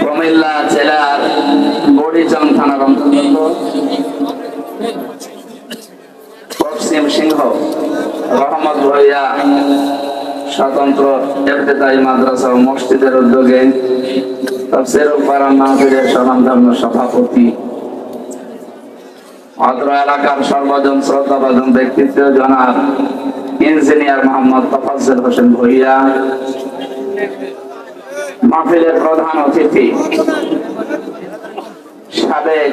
কুমিল্লা জেলার বড়িচং থানার অন্তর্গত পশ্চিম সিংহ রহমত ভূঁইয়া স্বতন্ত্র ইবতেদায়ী মাদ্রাসা ও মসজিদের উদ্যোগে তাফসীর কোরআন মাহফিলের স্বনামধন্য সভাপতি, অত্র এলাকার সর্বজন শ্রদ্ধাভাজন ব্যক্তিত্ব জনাব ইঞ্জিনিয়ার মোহাম্মদ তোফাজ্জল হোসেন ভূঁইয়া, মাহফিলের প্রধান অতিথি সাবেক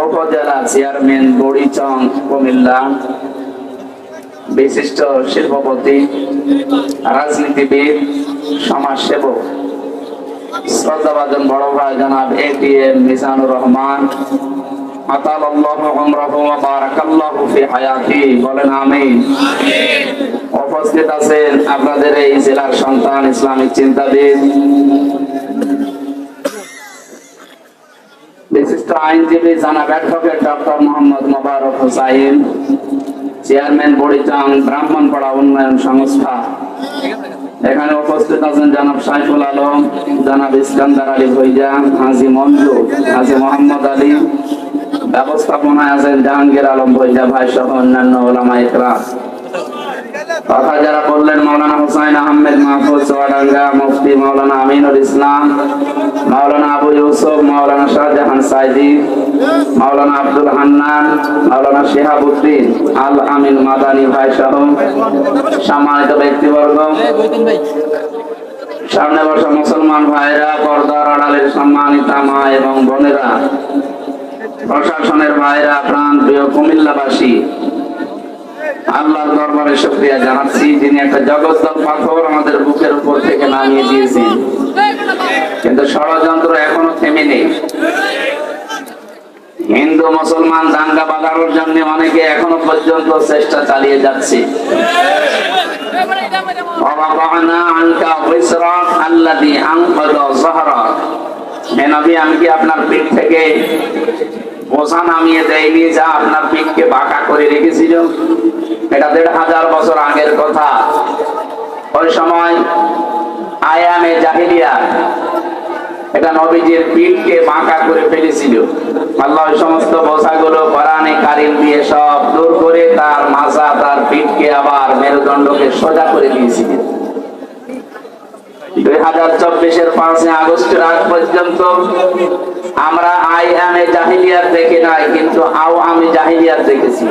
উপজেলা চেয়ারম্যান বড়িচং কুমিল্লা, বিশিষ্ট শিল্পপতি, রাজনীতিবিদ, সমাজসেবক, শ্রদ্ধাভাজন বড় ভাই জনাব এটিএম মিজানুর রহমান, আতালাল্লাহু উমরাহু ওয়া বারাকাল্লাহু ফি হায়াতি, বলেন আমিন। উপস্থিত আছেন আপনাদের এই জেলার সন্তান, ইসলামিক চিন্তাবিদ, বিশিষ্ট আইনজীবী জনাব অ্যাডভোকেট ডক্টর মোহাম্মদ মোবারক হোসাইন, চেয়ারম্যান বড়িচং ব্রাহ্মণপাড়া উন্নয়ন সংস্থা। এখানে উপস্থিত আছেন জনাব সাইফুল আলম, জনাব ইস্কান্দার আলী ভূঁইয়া, হাজী মঞ্জু, হাজী মোহাম্মদ আলী, ব্যবস্থাপনায় আছেন জাহাঙ্গীর আলম ভূঁইয়া ভাই সহ অন্যান্য ওলামা ইকরাম। কথা যারা বললেন মাওলানা হুসাইন আহমেদ মাহফুজ চুয়াডাঙ্গা, মুফতি মাওলানা আমিনুল ইসলাম, মাওলানা আবু ইউসুফ, মাওলানা শাহজাহান সাইদি, মাওলানা আব্দুল হান্নান, মাওলানা শিহাবুদ্দিন আল আমিন মাদানী ভাই সহ সম্মানিত ব্যক্তিবর্গ, সামনে বসা মুসলমান ভাইরা, পর্দার আড়ালের সম্মানিত মা এবং বোনেরা, প্রশাসনের ভাইরা, প্রাণ প্রিয় কুমিল্লাবাসী, আল্লাহর দরবারে শুকরিয়া জানাচ্ছি যিনি একটা জগৎ পাথর আমাদের বুকের উপর থেকে নামিয়ে দিয়েছেন, কিন্তু ষড়যন্ত্র এখনো থেমে নেই। হিন্দু মুসলমান দাঙ্গা বাঁধানোর জন্য অনেকে এখনো পর্যন্ত চেষ্টা চালিয়ে যাচ্ছে। আমি কি আপনার পিঠ থেকে বোঝা নামিয়ে দেয়নি, যা আপনার পিঠকে বাঁকা করে রেখেছিল? এটা ১৫০০ বছর আগের কথা। ওই সময় আয়ামে জাহিলিয়া এটা নবীজির পিঠকে বাঁকা করে ফেলেছিল। আল্লাহ ওই সমস্ত বোঝাগুলো কোরআনে কারীম দিয়ে সব দূর করে তার মাথা, তার পিঠকে আবার মেরুদণ্ডকে সোজা করে দিয়েছিলেন। ২০২৪-এর ৫ই আগস্টের আগ পর্যন্ত আমরা আয়ামে জাহিলিয়াত দেখি নাই, কিন্তু আওয়ামে জাহিলিয়াত দেখেছি।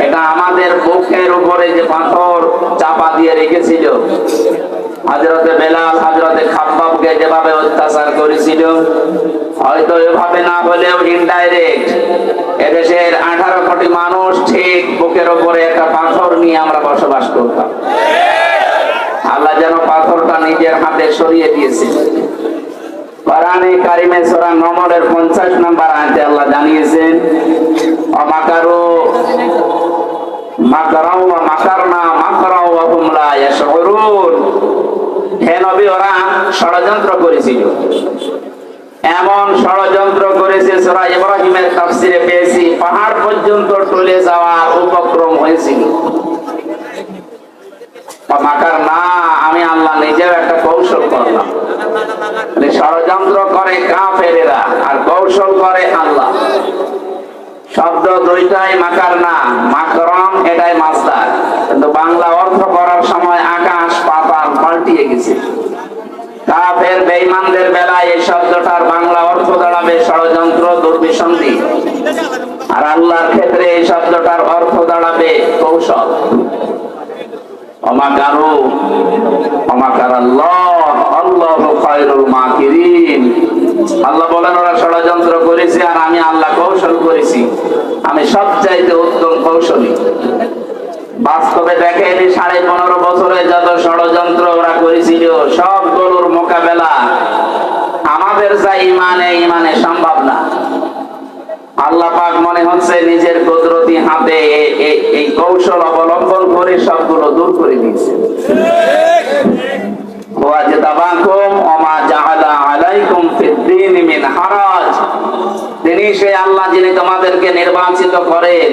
এটা আমাদের বুকের উপরে যে পাথর চাপা দিয়ে রেখেছিল, হযরতে বেলাল, হযরতে খাব্বাবকে যেভাবে অত্যাচার করেছিল, হয়তো এভাবে না হলেও ইনডাইরেক্ট এদেশের 18 কোটি মানুষ ঠিক বুকের উপরে একটা পাথর নিয়ে আমরা বসবাস করতাম। আল্লাহ যেন পাথরটা নিজের হাতে সরিয়ে দিয়েছে। কোরআনে কারিমে সূরা নমলের 50 নম্বর আয়াতে আল্লাহ জানিয়েছেন, অমাকারু মাকরাও ওয়া মাকারনা মাকরাও ওয়া হুম লা ইয়াশউরুন। হে নবী, ওরা ষড়যন্ত্র করেছিল, এমন ষড়যন্ত্র করেছে সূরা ইব্রাহিমের তাফসিরে পেয়েছি পাহাড় পর্যন্ত টলে যাওয়ার উপক্রম হয়েছিল। মাকারনা, আমি আল্লাহ নিজেও একটা কৌশল করলাম। ষড়যন্ত্র করে কাফেরেরা আর কৌশল করে আল্লাহ। শব্দ দুইটাই মাকারনা, মাকরম এটাই মাসদার, কিন্তু বাংলা অর্থ করার সময় আকাশ পাতাল পাল্টিয়ে গেছে। কাফের বেঈমানদের বেলায় এই শব্দটার বাংলা অর্থ দাঁড়াবে ষড়যন্ত্র, দুর্বিসন্ধি, আর আল্লাহর ক্ষেত্রে এই শব্দটার অর্থ দাঁড়াবে কৌশল। অমাকারু অমাকারাল্লাহ আল্লাহু খায়রুল মাকিরিন। আল্লাহ বলেন ওরা ষড়যন্ত্র করেছে আর আমি আল্লাহ কৌশল করেছি, আমি সবচাইতে উত্তম কৌশলী। বাস্তবে দেখেন 15.5 বছরে যত ষড়যন্ত্র ওরা করেছিল সবগুলোর মোকাবেলা আমাদের যা ইমানে সম্ভব না। আল্লাহ পাক মনে হচ্ছে নিজের কুদরতি হাতে এই কৌশল অবলম্বন করে সবগুলো দূর করে দিয়েছে। তিনি সেই আল্লাহ যিনি তোমাদেরকে নির্বাচিত করেন।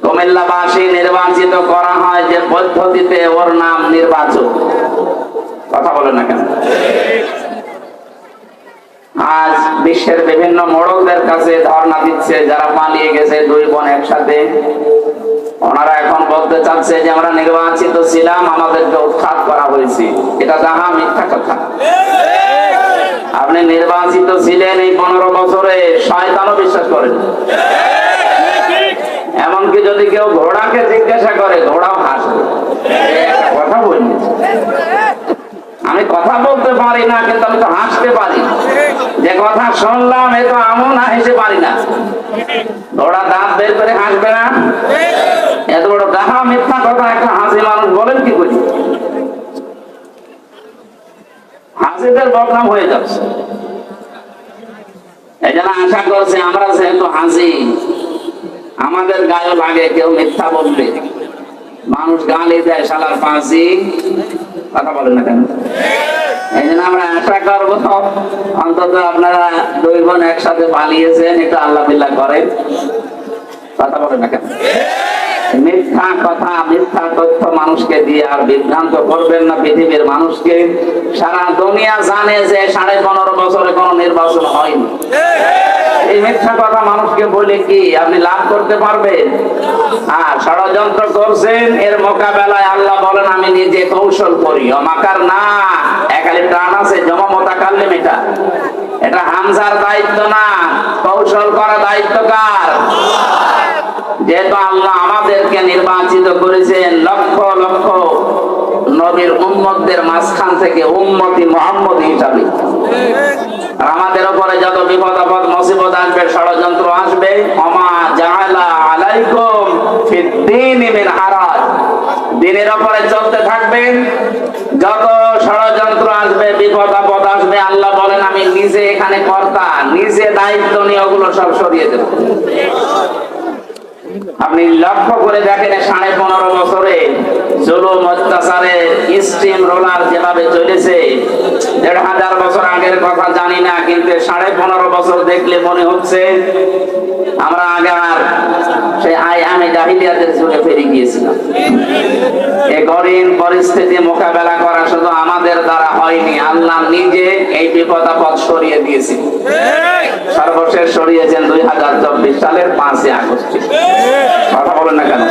কুমিল্লাবাসী নির্বাচিত করা হয় যে পদ্ধতিতে, ওর নাম নির্বাচন। কথা বলে না কেন? বিশ্বের বিভিন্ন মোড়কদের কাছে ধর্ণা দিচ্ছে, যারা পালিয়ে গেছে দুই বোন একসাথে। ওনারা এখন বলতে চাচ্ছে যে আমরা নির্বাচিত ছিলাম, আমাদেরকে উৎখাত করা হয়েছে। এটা যাহা মিথ্যা কথা। আপনি নির্বাচিত ছিলেন এই 15 বছরে, শয়তানও বিশ্বাস করেন। এমনকি যদি কেউ ঘোড়াকে জিজ্ঞাসা করে, ঘোড়াও হাসবে। কথা বলি, আমি কথা বলতে পারি না, কিন্তু আমি তো হাসতে পারি। যে কথা শুনলাম এ তো আমও না হেসে পারি না। ঘোড়া দাঁত বের করে হাসবে না? এত বড় ডাহা মিথ্যা কথা একটা হাসি মানুষ বলেন কি করি? হাসিদের বদনাম হয়ে যাচ্ছে। এই জন্য আশা করছে আমরা যেহেতু হাসি, আমাদের গায়ে লাগে কেউ মিথ্যা বলবে, মানুষ গালি দেয় শালার ফাঁসি, কথা বলেন না কেন? এই জন্য আমরা আশা করবো অন্তত আপনারা দুই বোন একসাথে পালিয়েছেন, এটা আল্লাহ বিল্লাহ করেন, কথা বলেন না কেন? মিথ্যা কথা, মিথ্যা তথ্য মানুষকে দিয়ে আর বিভ্রান্ত করবেন না পৃথিবীর মানুষকে। সারা দুনিয়া জানে যে 15.5 বছরে কোনো নির্বাচন হয়নি। এই মিথ্যা কথা মানুষকে বলে কি আপনি লাভ করতে পারবেন? আর ষড়যন্ত্র করছেন, এর মোকাবেলায় আল্লাহ বলেন আমি নিজে কৌশল করি। অমাকার না, একালি প্রাণ আছে জমা মোতাকাল্লিম, এটা হামজার দায়িত্ব না, কৌশল করা দায়িত্ব কার? যেহেতু আল্লাহ আমাদেরকে নির্বাচিত করেছেন লক্ষ লক্ষ নবীর উম্মতদের মাঝখান থেকে উম্মতি মুহাম্মদ হিসাবে, আমাদের উপরে যত বিপদ আপদ মুসিবত আসবে, ষড়যন্ত্র আসবে, ওমা জাআলা আলাইকুম ফিদ্দীনি মিন হারাজ, দ্বীনের উপরে চলতে থাকবেন। যত ষড়যন্ত্র আসবে, বিপদ আপদ আসবে, আল্লাহ বলেন আমি নিজে এখানে কর্তা, নিজে দায়িত্ব নিয়ে ওগুলো সব সরিয়ে দেব। আপনি লক্ষ্য করে দেখেন 15.5 বছরে জুলুম অত্যাচারের স্টিম রোলার যেভাবে চলেছে, 1500 বছর আগের কথা জানি না, কিন্তু 15.5 বছর দেখলে মনে হচ্ছে আমরা আগে আর সেই আইয়ামে জাহিলিয়াতের যুগে ফিরে গিয়েছিলাম। এই কঠিন পরিস্থিতি মোকাবেলা করা শুধু আমাদের দ্বারা হয়নি, আল্লাহ নিজে এই বিপদ আপদ সরিয়ে দিয়েছে। সর্বশেষ সরিয়েছেন 2024 সালের 5 আগস্ট। কথা বলেন না কেন?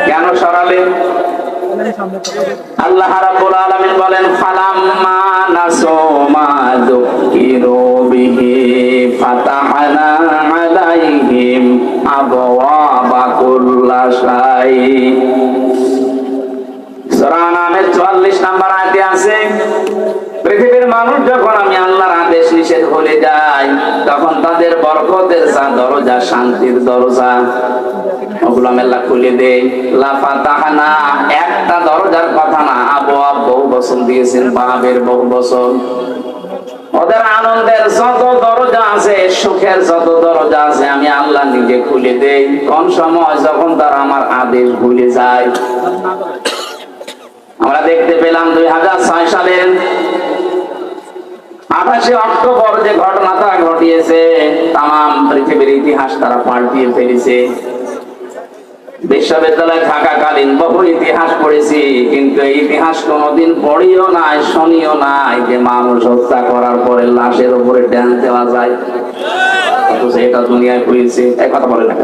কেন সরালেন? আল্লাহ রাব্বুল আলামিন বলেন ফালাম্মা নাসু মা যুকিরু বিহি ফাতাহনা আলাইহিম আবওয়াবা কুল্লা শাই। সূরা আনামের 44 নম্বর আয়াতে আছে, পৃথিবীর মানুষ যখন আমি আল্লাহর আদেশ নিষেধ ভুলে যায়, তখন তাদের বরকতের যা দরজা, শান্তির দরজা, ওগুলো আমি আল্লাহ খুলে দেই। লা ফাতাহনা, একটা দরজার কথা না, আবওয়াব বহু বচন দিয়েছেন, বাবের বহু বচন। ওদের আনন্দের যত দরজা আছে, সুখের যত দরজা আছে, আমি আল্লাহ নিজে খুলে দেই। কোন সময়? যখন তারা আমার আদেশ ভুলে যায়। আমরা দেখতে পেলাম 2006 সালের 28 অক্টোবর যে ঘটনাটা ঘটিয়েছে, তাম পৃথিবীর ইতিহাস তারা পাল্টিয়ে ফেলেছে। বিশ্ববিদ্যালয়ে থাকাকালীন বহু ইতিহাস পড়েছি, কিন্তু এই ইতিহাস কোনোদিন পড়িও নাই, শুনিও নাই যে মানুষ হত্যা করার পরে লাশের উপরে ড্যান্স দেওয়া যায়। এটা দুনিয়ায় হয়েছে, এই কথা বলে না।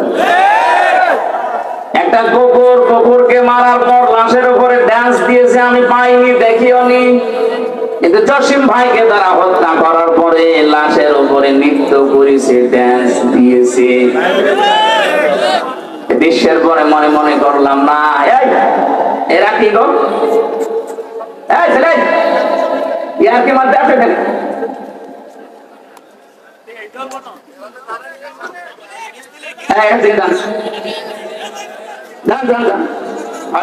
একটা কুকুরকে মারার পর লাশের উপরে ড্যান্স দিয়েছে, আমি পাইনি, দেখিও নি। কিন্তু জসিম ভাইকে তারা হত্যা করার পরে লাশের উপরে নৃত্য করেছে, ড্যান্স দিয়েছে। বিশ্বের পরে মনে মনে করলাম না, এরা কি গো, ইয়ার কি মারতে আসে ফেলে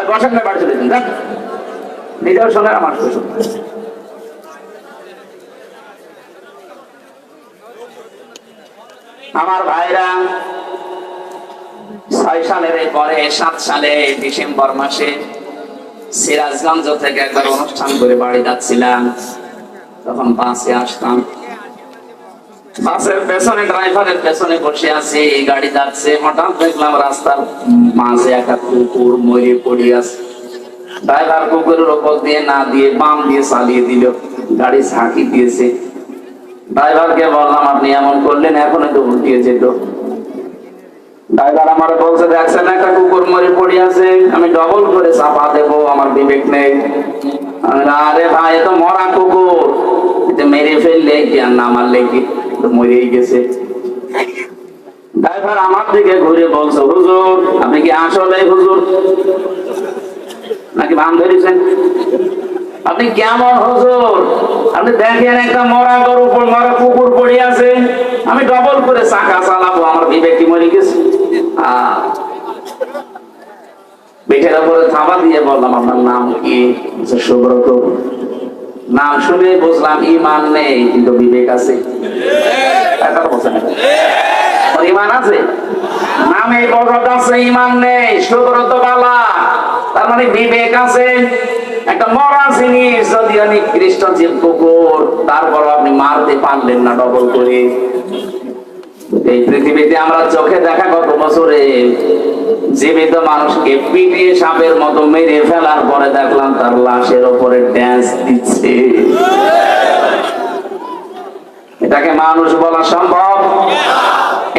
বসেন না, বাড়ি চলে যান, নিজেও শোনেন আমার শোনেন। আমার ভাইরা 6 সালের পরে 7 সালে ডিসেম্বর মাসে সিরাজগঞ্জ থেকে একবার অনুষ্ঠান করে বাড়ি যাচ্ছিলাম। তখন বাসে আসতাম, বাসের পেছনে ড্রাইভারের পেছনে বসে আছি, গাড়ি যাচ্ছে। হঠাৎ দেখলাম রাস্তার মাঝে একটা কুকুর মরে পড়ে আছে। ড্রাইভার কুকুরের উপর দিয়ে না দিয়ে বাম দিয়ে চালিয়ে দিল, গাড়ি ঝাঁকি দিয়েছে। ড্রাইভারকে বললাম আপনি এমন করলেন, এখনই তো উল্টিয়ে যেত। ড্রাইভার আমার বলছে, দেখছেন একটা কুকুর মরে পড়ে আছে, আমি ডবল করে চাপা দেবো, আমার বিবেক নেই। আমি বললাম, আরে ভাই এ তো মরা কুকুর, এটা মেরে ফেললে কি আর না মারলে কি, তো মরেই গেছে। ড্রাইভার আমার দিকে ঘুরে বলছে, হুজুর আপনি কি আসলে হুজুর নাকি ভান ধরেছেন? আপনি কেমন হুজুর? আপনি দেখেন একটা মরা গরু, মরা কুকুর পড়ে আছে, আমি ডবল করে চাকা চালাবো, আমার বিবেক কি মরে গেছে? পিঠের উপরে থাবা দিয়ে বললাম, আপনার নাম কি? সুব্রত। নাম শুনে বুঝলাম ইমান নেই, কিন্তু বিবেক আছে। ইমান আছে, নামে বড় আছে, ইমান নেই, সুব্রত বালা, তার মানে বিবেক আছে। একটা মরা জিনিস যদি আমি খ্রিস্ট জীব কুকুর, তারপর আপনি মারতে পারলেন না ডবল করে। এই পৃথিবীতে আমরা চোখে দেখা কত বছরে জীবিত মানুষকে পিটিয়ে সাপের মতো মেরে ফেলার পরে দেখলাম তার লাশের উপরে ড্যান্স দিচ্ছে। এটাকে মানুষ বলা সম্ভব?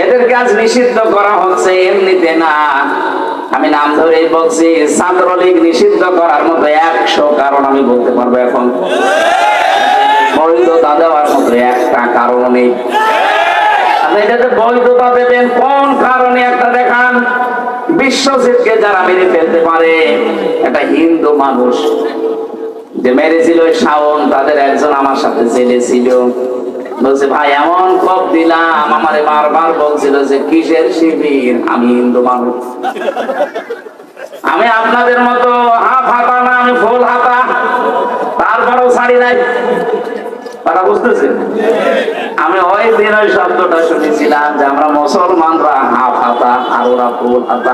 এদের কাজ নিষিদ্ধ করা হচ্ছে এমনিতে না, আমি নাম ধরেই বলছি। ছাত্রলীগ নিষিদ্ধ করার মতো 100 কারণ আমি বলতে পারবো এখন, বৈধতা দেওয়ার মতো একটা কারণ নেই। আপনি এটাতে বৈধতা দেবেন কোন কারণে একটা দেখান। বিশ্বজিৎকে যারা মেরে ফেলতে পারে, একটা হিন্দু মানুষ যে মেরেছিল শাওন, তাদের একজন আমার সাথে জেলে ছিল। বলছে ভাই এমন কোপ দিলাম, আমারে বারবার বলছিল যে কিসের শিবির, আমি হিন্দু মানুষ, আমি আপনাদের মতো হাফ হাতা না, আমি ফুল হাতা, তারপরেও ছাড়ি নাই। তারা বুঝতেছে? আমি ওই দিন ওই শব্দটা শুনেছিলাম যে আমরা মুসলমানরা হাফ হাতা আর ওরা ফুল হাতা।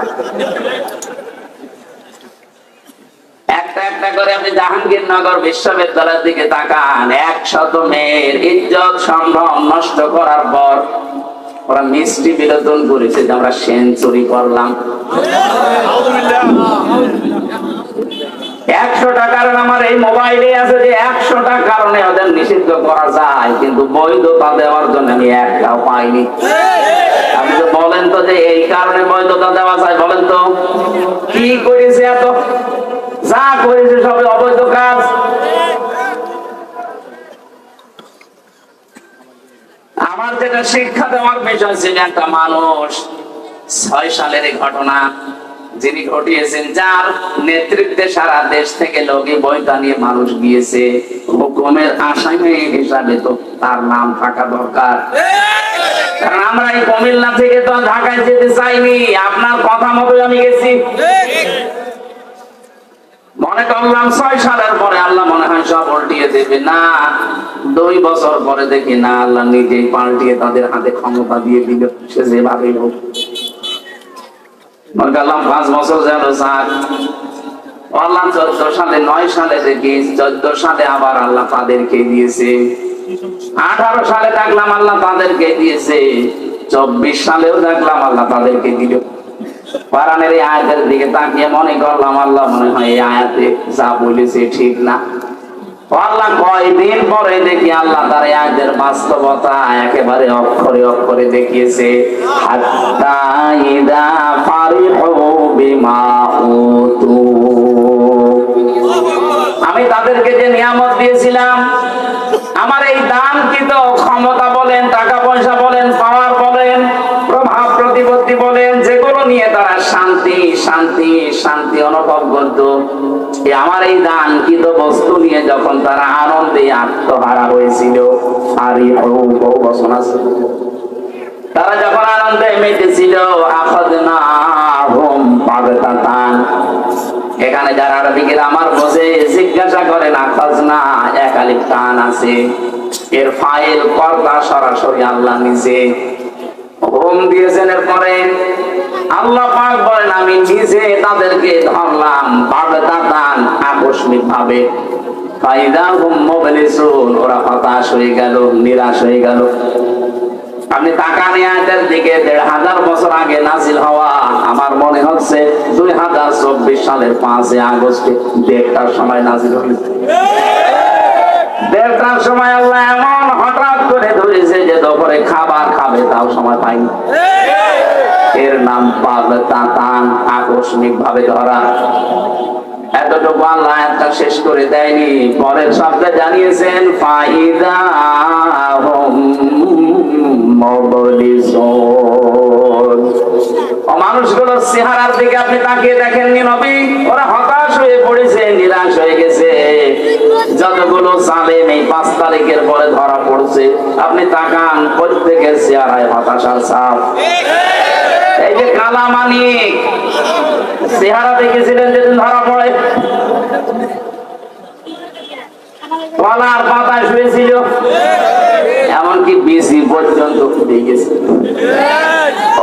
একটা একটা করে আপনি জাহাঙ্গীরনগর বিশ্ববিদ্যালয়ের দিকে তাকান, 100 মেয়ের ইজ্জত সম্ভ্রম নষ্ট করার পর ওরা মিষ্টি বিনোদন করেছে যে আমরা সেঞ্চুরি করলাম। 100টা কারণ আমার এই মোবাইলে আছে, যে 100টা কারণে ওদের নিষিদ্ধ করা যায়, কিন্তু বৈধতা দেওয়ার জন্য আমি একটাও পাইনি। আপনি তো বলেন তো যে এই কারণে বৈধতা দেওয়া যায়, বলেন তো কি করেছে? এত যা করেছে সবই অবৈধ কাজ। আমার যেটা শিক্ষা দেওয়ার বিষয় ছিল, একটা মানুষ 6 সালের ঘটনা যিনি ঘটিয়েছেন, যার নেতৃত্বে সারা দেশ থেকে লোকে বইটা নিয়ে মানুষ গিয়েছে, হুকুমের আসামি হিসাবে তো তার নাম থাকা দরকার। কারণ আমরা এই কুমিল্লা থেকে তো ঢাকায় যেতে চাইনি, আপনার কথা মতো আমি গেছি। মনে করলাম 6 সালের পরে আল্লাহ মনে হয় সব উল্টিয়ে দেবে, না 2 বছর পরে দেখি না আল্লাহ নিজেই পাল্টিয়ে তাদের হাতে ক্ষমতা দিয়ে দিল, সে যেভাবে হোক। মনে করলাম 5 বছর যেন যাক, আল্লাহ 14 সালে 9 সালে দেখি 14 সালে আবার আল্লাহ তাদেরকে দিয়েছে, 18 সালে দেখলাম আল্লাহ তাদেরকে দিয়েছে, 24 সালেও দেখলাম আল্লাহ তাদেরকে দিল। কোরআনের এই আয়াতের দিকে তাকিয়ে মনে করলাম আল্লাহ মনে হয় এই আয়াতে যা বলেছে ঠিক না। আল্লাহ কয়দিন পরে দেখি আল্লাহ তার এই আয়াতের বাস্তবতা একেবারে অক্ষরে অক্ষরে দেখিয়েছে। হাত্তা ইদা ফারিহু বিমা উতু, আমি তাদেরকে যে নিয়ামত দিয়েছিলাম, আমার এই দানকৃত ক্ষমতা বলেন, টাকা পয়সা বলেন, পাওয়ার বলেন, প্রভাব প্রতিপত্তি বলেন, যেগুলো নিয়ে তারা শান্তি শান্তি শান্তি অনুভব করত, আমার এই দানকৃত বস্তু নিয়ে যখন তারা আনন্দে আত্মহারা হয়েছিল, বহু বছর আছে, তারা যখন আনন্দে মেতেছিল, আখাযনাহুম বাগতাতান। এখানে যারা আরবিকে আমার বসে জিজ্ঞাসা করেন, আখাযনা এক আলিফ টান আছে, এর ফাইল কর্তা সরাসরি আল্লাহ নিজে। হুকুম দিয়েছেন, এরপরে আল্লাহ পাক বলেন আমি নিজে তাদেরকে ধরলাম বাগতাতান, আকস্মিক ভাবে। ফাইদা হুম মুবলিসুন, ওরা হতাশ হয়ে গেল, নিরাশ হয়ে গেল। আপনি তাকান আয়াতের দিকে, 1500 বছর আগে নাজিল হওয়া, আমার মনে হচ্ছে 2024 সালের 5 আগস্টে 1:30টার সময় নাজিল হয়েছে। 1:30টার সময় আল্লাহ এমন হঠাৎ করে আকস্মিক ভাবে ধরা। এতটুকু আল্লাহ আয়াতটা শেষ করে দেয়নি, পরের শব্দে জানিয়েছেন ফাইদা হুম মুবলিসুন। মানুষগুলোর চেহারার দিকে আপনি তাকিয়ে দেখেননি নবী? ওরা হতাশ হয়ে পড়েছে, নিরাশ হয়ে গেছে। যতগুলো জালেম এই 5 তারিখের পরে ধরা পড়ছে, আপনি তাকান, প্রত্যেকের চেহারায় হতাশার ছাপ। এই যে কালা মানিক চেহারা দেখেছিলেন যেদিন ধরা পড়ে, কলার পাতায় শুয়েছিল, এমনকি বিসি পর্যন্ত দেখেছে।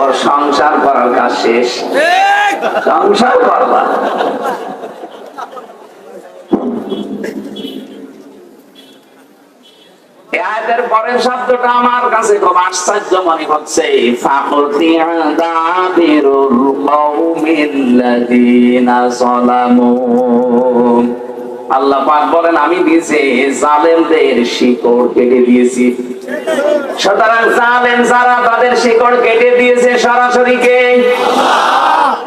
ওর সংসার করার কাজ শেষ, সংসার করবা। আয়াতের পরের শব্দটা আমার কাছে খুব আশ্চর্য মনে হচ্ছে, ফাকুতিয়া দাবিরুল কওমিল্লাযীনা যালামু। আল্লাহ পাক বলেন আমি নিজে জালেমদের শিকড় কেটে দিয়েছি। সুতরাং জালেম যারা, তাদের শিকড় কেটে দিয়েছে সরাসরি কে?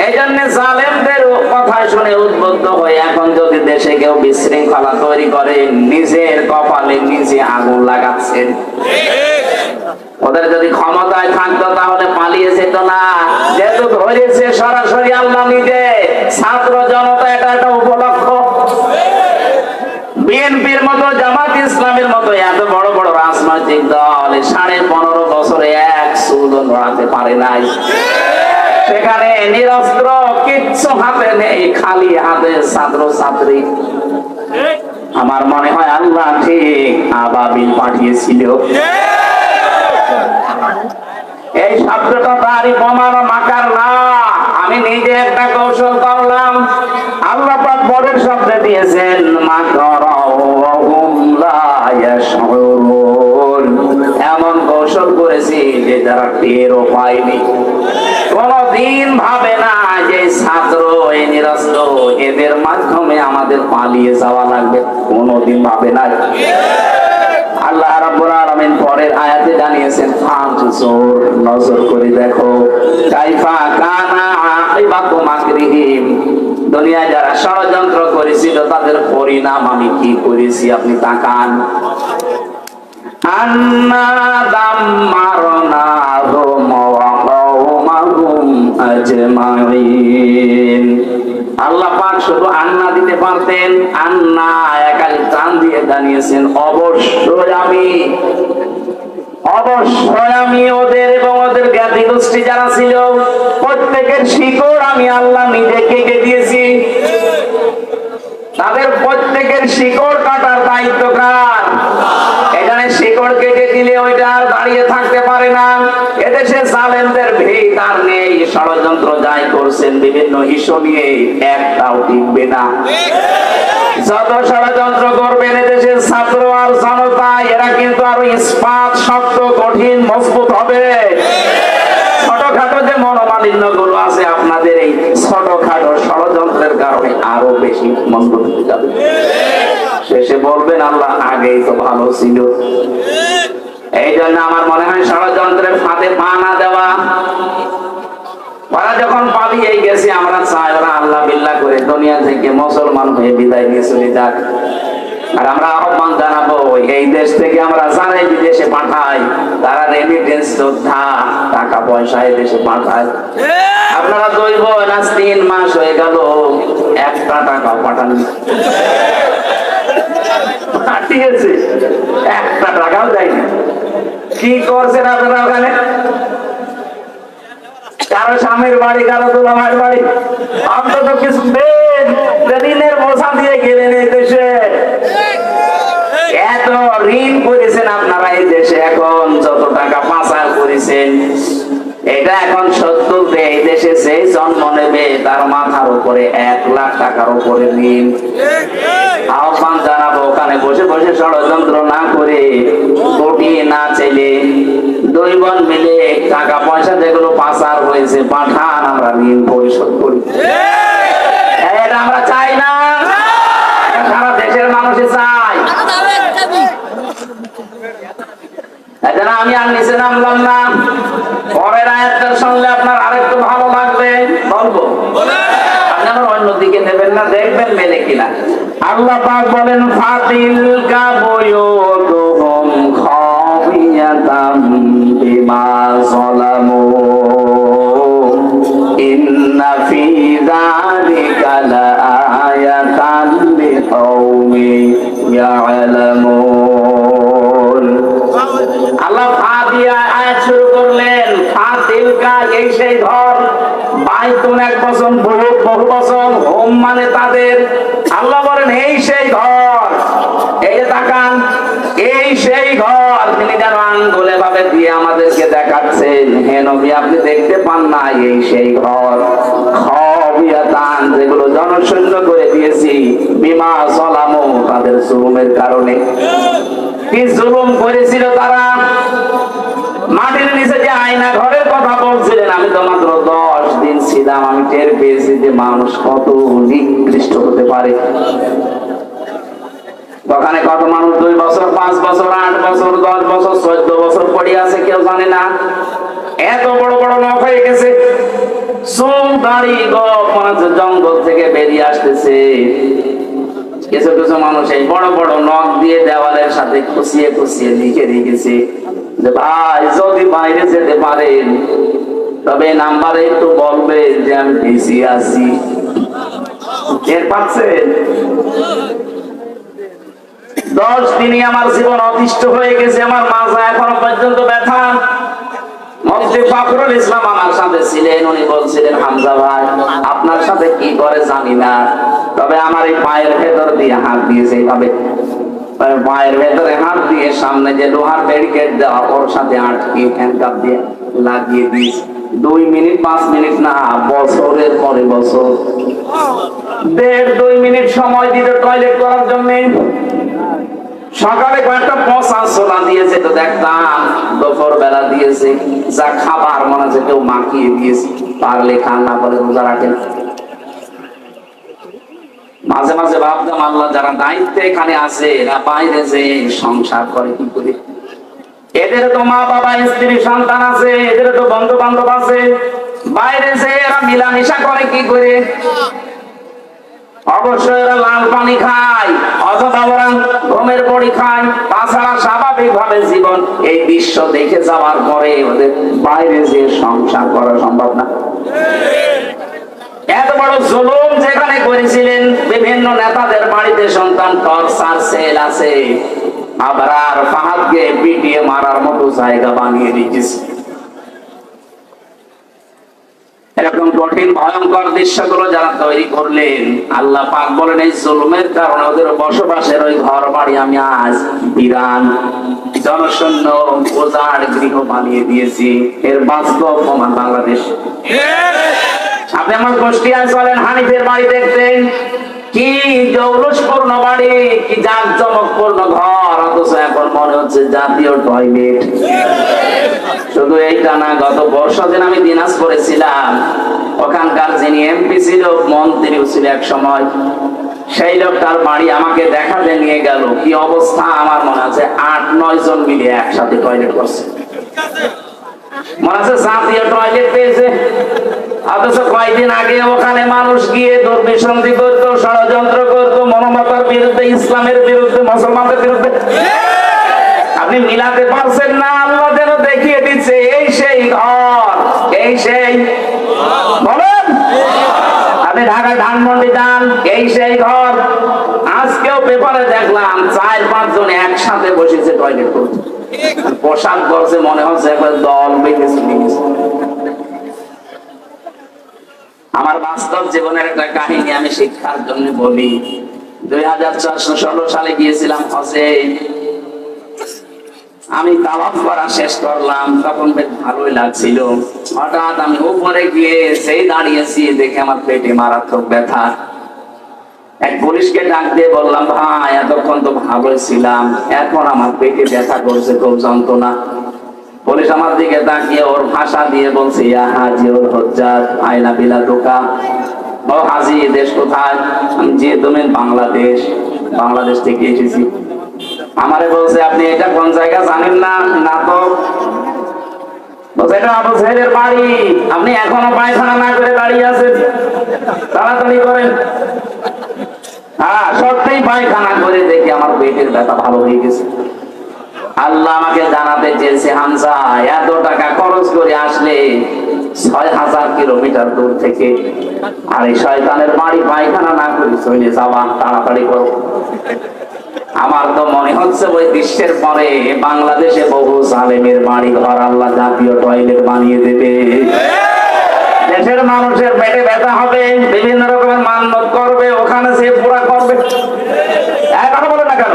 এই জন্য জালেমদের কথায় শুনে উদ্বুদ্ধ হয়ে এখন যদি দেশে কেউ বিশৃঙ্খলা তৈরি করে, নিজের কপালে নিজে আগুন লাগাচ্ছেন। ওদের যদি ক্ষমতায় থাকতো তাহলে পালিয়ে যেত না, যেহেতু ধরেছে সরাসরি আল্লাহ নিজে। ছাত্র জনতা এটা একটা উপলক্ষ। বিএনপির মতো, জামাত ইসলামের মতো এত বড় বড় রাজনৈতিক দল 15.5 বছরে এক চুলও নড়াতে পারে নাই। সেখানে নিরস্ত্র, কিচ্ছু হাতে নেই, খালি হাতে ছাত্র ছাত্রী। আমার মনে হয় আল্লাহ ঠিক আবাবিল পাঠিয়েছিল। এই শব্দটা তারই প্রমাণ, মাকার না। আমি নিজে একটা কৌশল করলাম। আল্লাহ পাক পরের শব্দে দিয়েছেন এমন কৌশল করেছি যে যারা টেরও পায়নি। কোনদিন ভাবে না যে ছাত্র এই নিরস্ত্র, এদের মাধ্যমে আমাদের পালিয়ে যাওয়া লাগবে, কোনদিন ভাবে না। আল্লাহ রাব্বুল আলামিন পরের আয়াতে জানিয়েছেন ফানজুর, নজর করে দেখো, কাইফা কানা আকিবাতু মাকরিহিম। দুনিয়ায় যারা ষড়যন্ত্র করেছিল তাদের পরিণাম আমি কি করেছি আপনি তাকান। আন্না দাম্মারনাহুম ওয়া কওমাহুম আজমাইন। আল্লাহ পাক শুধু আন্না দিতে পারতেন, আন্না একাল টান দিয়ে জানিয়েছেন অবশ্যই আমি ওদের এবং ওদের জ্ঞাতি গোষ্ঠী যারা ছিল প্রত্যেকের শিকড় আমি আল্লাহ নিজে কেটে দিয়েছি। তাদের প্রত্যেকের শিকড় কাটার দায়িত্ব কার? এখানে শিকড় কেটে দিলে ওইটা আর দাঁড়িয়ে থাকতে পারে না। এদেশে জালেমদের ভিত আর নেই, ষড়যন্ত্র যাই করছেন বিভিন্ন ইস্যু নিয়ে, একটাও টিকবে না। যত ষড়যন্ত্র করবেন এদেশের ছাত্র আর জনতা, এরা কিন্তু আরো ইস্পাত শক্ত, কঠিন, মজবুত হবে। ছোটখাটো যে মনোমালিন্য গুলো আছে আপনাদের, এই ছোটখাটো ষড়যন্ত্রের কারণে আরো বেশি মজবুত হয়ে যাবে। শেষে বলবেন আল্লাহ আগেই তো ভালো ছিল। এই জন্য আমার মনে হয় ষড়যন্ত্রের ফাঁদে পা না দেওয়া। ওরা যখন পালিয়ে গেছে, আমরা চাই ওরা আল্লাহ বিল্লাহ করে দুনিয়া থেকে মুসলমান হয়ে বিদায় নিয়ে চলে যাক। আর আমরা আহ্বান জানাবো, এই দেশ থেকে আমরা যারাই বিদেশে পাঠাই, তারা রেমিটেন্স যোদ্ধা, টাকা পয়সা এই দেশে পাঠায়। আপনারা দৈব না 3 মাস হয়ে গেল একটা টাকাও পাঠাননি। পাঠিয়েছে, একটা টাকাও দেয়নি। কি করছেন আপনারা ওখানে? কারো স্বামীর বাড়ি, কারো দুলাভাইয়ের বাড়ি, অন্তত কিছু দেন। ঋণের বোঝা দিয়ে গেলেন এই দেশে। এত ঋণ করেছেন আপনারা এই দেশে, এখন যত টাকা পাচার করেছেন, এটা এখন সত্য যে এই দেশে যে জন্ম নেবে তার মাথার উপরে 1 লাখ টাকার উপরে ঋণ। আহ্বান জানাবো, ওখানে বসে বসে ষড়যন্ত্র না করে, কোটি না চাইলে 2 বোন মিলে টাকা পয়সা যেগুলো পাচার হয়েছে পাঠান, আমরা ঋণ পরিশোধ করি। এটা আমরা চাই না, সারা দেশের মানুষই চাই। আমি আর নিচে নামলাম না। পরের আয়াতটা শুনলে আপনার আরেকটু ভালো লাগবে, বলবো। মেলে কিনা। আল্লাহ পাক বলেন ফাতিলকা বুয়ুতুহুম খাবিয়াতাম বিমা যালামু ইন্না ফি যালিকা লাআয়াতান লিকাউমিন ইয়ালামুন। আল্লাহ ফা দিয়ে আয়াত শুরু করলেন। ফাতিলকা এই সেই ঘর, বাইতুন এক বচন, বহু বচন, হোম মানে তাদের। আল্লাহ বলেন এই সেই ঘর, এই যে তাকান, এই সেই ঘর। তিনি যেন আঙ্গুলে ভাবে দিয়ে আমাদেরকে দেখাচ্ছেন, হে নবী আপনি দেখতে পান না এই সেই ঘর। খাবিয়াতান যেগুলো জনশূন্য করে দিয়েছি, বিমা যালামু তাদের জুলুমের কারণে। কি জুলুম করেছিল তারা? মাটির নিচে যে আয়না ঘরের কথা বলছিলেন, আমি তো মাত্র 10 দিন ছিলাম, আমি টের পেয়েছি যে মানুষ কত নিকৃষ্ট হতে পারে। ওখানে কত মানুষ 2 বছর, 5 বছর, 8 বছর, 10 বছর, 14 বছর পড়ে আছে, কেউ জানে না। এত বড় বড় নখ হয়ে গেছে, চুল দাড়ি গপ মনে হচ্ছে জঙ্গল থেকে বেরিয়ে আসতেছে। কিছু কিছু মানুষ এই বড় বড় নখ দিয়ে দেওয়ালের সাথে খুশিয়ে খুশিয়ে লিখে রেখেছে যে ভাই যদি বাইরে যেতে পারেন তবে নাম্বারে একটু বলবেন যে আমি বেশি আছি। টের পাচ্ছেন? 10 দিনই আমার জীবন অতিষ্ঠ হয়ে গেছে, আমার মাজা এখনো পর্যন্ত ব্যথা। মুফতি ফখরুল ইসলাম আমার সাথে ছিলেন, উনি বলছিলেন হামজা ভাই আপনার সাথে কি করে জানি না, তবে আমার এই পায়ের ভেতর দিয়ে হাত দিয়েছে, এইভাবে পায়ের ভেতরে হাত দিয়ে সামনে যে লোহার ব্যারিকেড দেওয়া ওর সাথে আটকে হ্যান্ডকাপ দিয়ে লাগিয়ে দিয়েছে। 2 মিনিট 5 মিনিট না, বছরের পরে বছর 1.5-2 মিনিট সময় দিতে টয়লেট করার জন্য। সকালে কয়েকটা পচা ছোলা দিয়েছে তো দেখতাম, দুপুর বেলা দিয়েছে যা খাবার মনে হচ্ছে কেউ মাখিয়ে দিয়েছে, পারলে খান না পারলে রোজা রাখেন। মাঝে মাঝে ভাবতাম আল্লাহ যারা দায়িত্বে এখানে আছে এরা বাইরে যে সংসার করে কি করে? এদের তো মা বাবা স্ত্রী সন্তান আছে, এদের তো বন্ধু বান্ধব আছে, বাইরে যে এরা মিলামিশা করে কি করে? অবশ্যই এরা লাল পানি খায় অথবা ওরা ঘুমের বড়ি খায়, তাছাড়া স্বাভাবিক ভাবে জীবন এই দৃশ্য দেখে যাওয়ার পরে ওদের বাইরে যে সংসার করা সম্ভব না। এত বড় জুলুম যেখানে করেছিলেন, বিভিন্ন নেতাদের বাড়িতে সন্তান টর্চার সেল আছে, আবরার ফাহাদকে পিটিয়ে মারার মতো জায়গা বানিয়ে দিয়েছে। এরকম কঠিন ভয়ঙ্কর দৃশ্যগুলো যারা তৈরি করলেন, আল্লাহ পাক বলেন এই জুলুমের কারণে ওদের বসবাসের ওই ঘর বাড়ি আমি আজ বিরান জনশূন্য উজাড় গৃহ বানিয়ে দিয়েছি। এর বাস্তব প্রমাণ বাংলাদেশ। আপনি আমার কুষ্টিয়ায় চলেন, হানিফের বাড়ি দেখতেন, কি জৌলুসপূর্ণ বাড়ি, কি জাঁকজমকপূর্ণ ঘর, অথচ এখন মনে হচ্ছে জাতীয় টয়লেট। শুধু এইটা না, গত বর্ষা দিন আমি দিনাজপুরে ছিলাম, ওখানকার যিনি এমপি ছিল, মন্ত্রীও ছিল এক সময়, সেই লোকটার বাড়ি আমাকে দেখাতে নিয়ে গেল। কি অবস্থা, আমার মনে আছে 8-9 জন মিলে একসাথে টয়লেট করছে। মনে আছে জাতীয় টয়লেট পেয়েছে, অথচ কয়েকদিন আগে ওখানে মানুষ গিয়ে দুর্বিসন্ধি করতো, ষড়যন্ত্র করতো মানবতার বিরুদ্ধে, ইসলামের বিরুদ্ধে, মুসলমানদের বিরুদ্ধে। আপনি মিলাতে পারছেন না। আল্লাহ যেন দেখিয়ে দিচ্ছে এই সেই ঘর, এই সেই, বলেন আপনি ঢাকায় ধানমন্ডি যান, এই সেই ঘর। আজকেও পেপারে দেখলাম 4-5 জন একসাথে বসেছে টয়লেট করতে, পোশাক করছে, মনে হচ্ছে একবার দল বেঁধেছে। আমার বাস্তব জীবনের একটা কাহিনী আমি শিক্ষার জন্য বলি। 2016 সালে গিয়েছিলাম হজে। আমি তাওয়াফ করা শেষ করলাম, তখন বেশ ভালোই লাগছিল। হঠাৎ আমি উপরে গিয়ে সেই দাঁড়িয়েছি, দেখে আমার পেটে মারাত্মক ব্যথা। এক পুলিশকে ডাক দিয়ে বললাম, ভাই এতক্ষণ তো ভালোই ছিলাম, এখন আমার পেটে ব্যথা করছে, খুব যন্ত্রণা। পুলিশ আমার দিকে তাকিয়ে ওর ভাষা দিয়ে বলছে, ইয়া হাজি ওর হজ্জাত আয়না বিলা দোকা। ও হাজি, দেশ কোথায়? আমি যে তুমি বাংলাদেশ। বাংলাদেশ থেকে এসেছি। আমারে বলছে, আপনি এটা কোন জায়গা জানেন না? না তো। বলছে এটা আবু সাইদের বাড়ি, আপনি এখনো পায়খানা না করে দাঁড়িয়ে আছেন, তাড়াতাড়ি করেন। হ্যাঁ, সত্যিই পায়খানা করে দেখি আমার পেটের ব্যথা ভালো হয়ে গেছে। আল্লাহ আমাকে জানাতে চেয়েছে, হামজা এত টাকা খরচ করে আসলে ৬,০০০ কিলোমিটার দূর থেকে, আর এই শয়তানের বাড়ি পায়খানা না করে চলে যাবা, তাড়াতাড়ি করো। আমার তো মনে হচ্ছে ওই দৃশ্যের পরে বাংলাদেশে বহু জালেমের বাড়ি ঘর আল্লাহ জাতীয় টয়লেট বানিয়ে দেবে। দেশের মানুষের পেটে ব্যথা হবে, বিভিন্ন রকমের মান্যত করবে, ওখানে সে পুরা করবে। কথা বলে না কেন?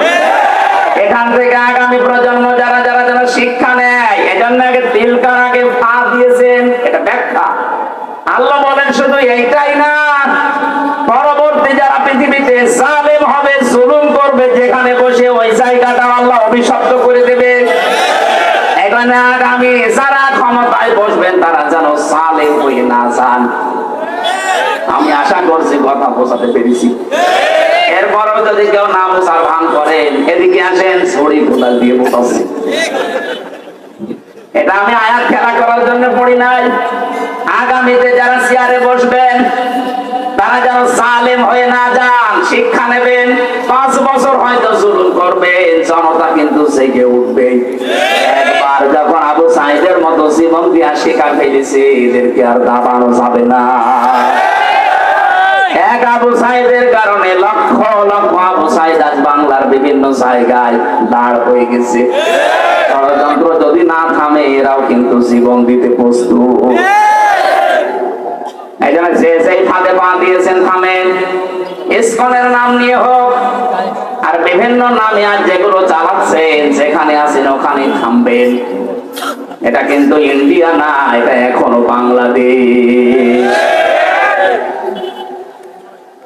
এখান থেকে আগামী প্রজন্ম যারা যারা যারা শিক্ষা নেয়, এজন্য আগে তিলকার আগে পা দিয়েছেন, এটা ব্যাখ্যা। আল্লাহ বলেন শুধু এইটাই না, পরবর্তী যারা পৃথিবীতে জালেম হবে, জুলুম করবে, যেখানে বসে ওই জায়গাটা আল্লাহ অভিশপ্ত করে দেবে। এখানে আগামী যারা ক্ষমতায় বসবেন তারা যেন জালেম হয়ে না যান। আমি আশা করছি কথা বোঝাতে পেরেছি। এরপরও যদি কেউ না বোঝার ভান করেন, এদিকে আসেন, ছড়ি কোদাল দিয়ে বোঝাচ্ছি। এটা আমি আয়াত খেলা করার জন্য পড়ি নাই। আগামীতে যারা চেয়ারে বসবেন তারা যেন জালেম হয়ে না যান, শিক্ষা নেবেন। 5 বছর হয়তো জুলুম করবেন, জনতা কিন্তু জেগে উঠবে। একবার যখন আবু সাঈদের মতো জীবন দিয়া শিক্ষা ফেলেছে, এদেরকে আর দাবানো যাবে না। এক আবু সাঈদের কারণে লক্ষ লক্ষ আবু সাঈদ আজ বাংলার বিভিন্ন জায়গায় দাঁড় হয়ে গেছে। ষড়যন্ত্র যদি না থামে, এরাও কিন্তু জীবন দিতে প্রস্তুত। এই জন্য যে যেই ফাঁদে পা দিয়েছেন থামেন। ইসকনের নাম নিয়ে হোক আর বিভিন্ন নামে আজ যেগুলো চালাচ্ছেন, যেখানে আছেন ওখানে থামবেন। এটা কিন্তু ইন্ডিয়া না, এটা এখনো বাংলাদেশ।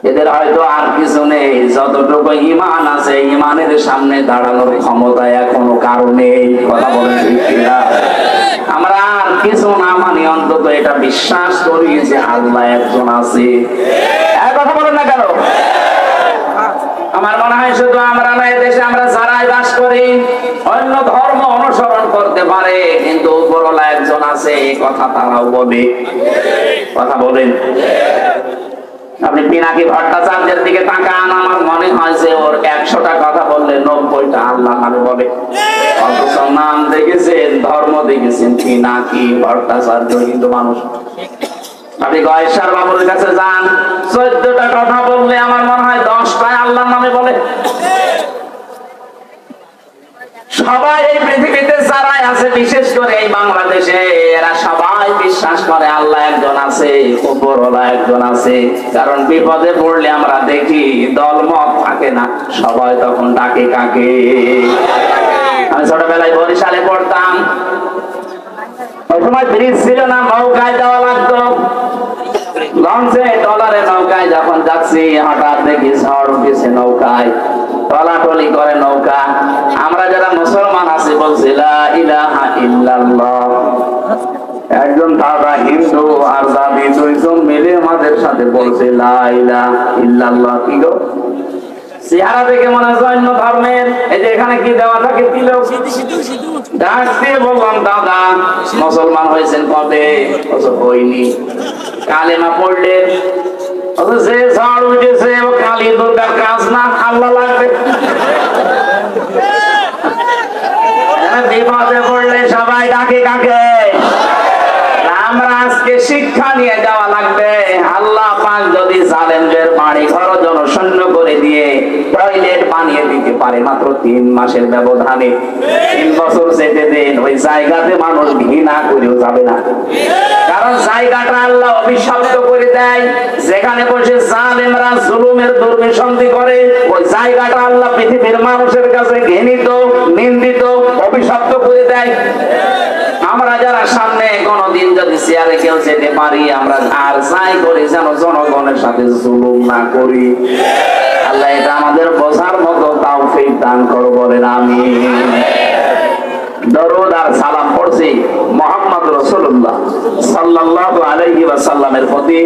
এদের হয়তো আর কিছু নেই, যতটুকু ঈমান আছে ঈমানের সামনে দাঁড়ানোর ক্ষমতা এখনো কারো নেই। কথা বলেন ঠিক কিনা? আমরা আর কিছু না মানি, অন্তত এটা বিশ্বাস করি যে আল্লাহ একজন আছে। কথা বলেন না কেন? আমার মনে হয় শুধু আমরা না, এদেশে আমরা যারাই বাস করি অন্য ধর্ম অনুসরণ করতে পারে, কিন্তু উপরওয়ালা একজন আছে, এই কথা তারাও বলে। কথা বলেন। আপনি পিনাকি ভট্টাচার্যের দিকে তাকান, আমার মনে হয় যে ওর 100টা কথা বললে 90টা আল্লাহ নামে বলে। অথচ নাম দেখেছেন, ধর্ম দেখেছেন পিনাকি ভট্টাচার্য, কিন্তু মানুষ। আপনি গয়েশ্বর বাবুর কাছে যান, 14টা কথা বললে আমার মনে হয় 10টায় আল্লাহ নামে বলে। সবাই এই পৃথিবীতে যারাই আছে, বিশেষ করে এই বাংলাদেশে, এরা সবাই বিশ্বাস করে আল্লাহ একজন আছে, উপরওয়ালা একজন আছে। কারণ বিপদে পড়লে আমরা দেখি দলমত থাকে না, সবাই তখন ডাকে কাকে। আমি ছোটবেলায় বরিশালে পড়তাম, ওই সময় ব্রিজ ছিল না, নৌকায় যাওয়া লাগতো। লঞ্চে ট্রলারে নৌকায় যখন যাচ্ছি, হঠাৎ দেখি ঝড় উঠেছে নৌকায়, টলাটলি করে নৌকা। আমরা যারা মুসলমান আছি বলছি লা ইলাহা ইল্লাল্লাহ। একজন দাদা হিন্দু আর দাদি দুইজন মিলে আমাদের সাথে বলছে লা ইলাহা ইল্লাল্লাহ। কি গো, চেহারা দেখে মনে হয় অন্য ধর্মের। এই যে এখানে কি দেওয়া থাকে, তিলক। ডাক দিয়ে বললাম, দাদা মুসলমান হয়েছেন কবে? হইনি। কালেমা পড়লেন? যে ঝড় উঠেছে ও কালী দুর্গার কাজ না, আল্লাহ লাগবে। বিপদে পড়লে সবাই ডাকে কাকে? আমরা আজকে শিক্ষা নিয়ে যাওয়া লাগবে। আল্লাহ পাক যদি জালেমদের বাড়ি ঘর জনশূন্য করে দিয়ে টয়লেট বানিয়ে দিতে পারে মাত্র 3 মাসের ব্যবধানে, 3 বছর যেতে দেন, ওই জায়গাতে মানুষ ঘৃণা করেও যাবে না। কারণ জায়গাটা আল্লাহ অভিশপ্ত করে দেয়। যেখানে বসে জালেমরা জুলুমের দুর্বিসন্ধি করে, ওই জায়গাটা আল্লাহ পৃথিবীর মানুষের কাছে ঘৃণিত, নিন্দিত, অভিশপ্ত করে দেয়। আমরা যারা সামনে কোনদিন যদি চেয়ারে কেউ যেতে পারি, আমরা আর যাই করি যেন জনগণের সাথে জুলুম না করি। আল্লাহ এটা আমাদের বোঝার মতো তাওফীক দান করো, বলেন আমিন। দরুদ আর সালাম পড়ছি মুহাম্মদ রাসূলুল্লাহ সাল্লাল্লাহু আলাইহি ওয়াসাল্লামের প্রতি।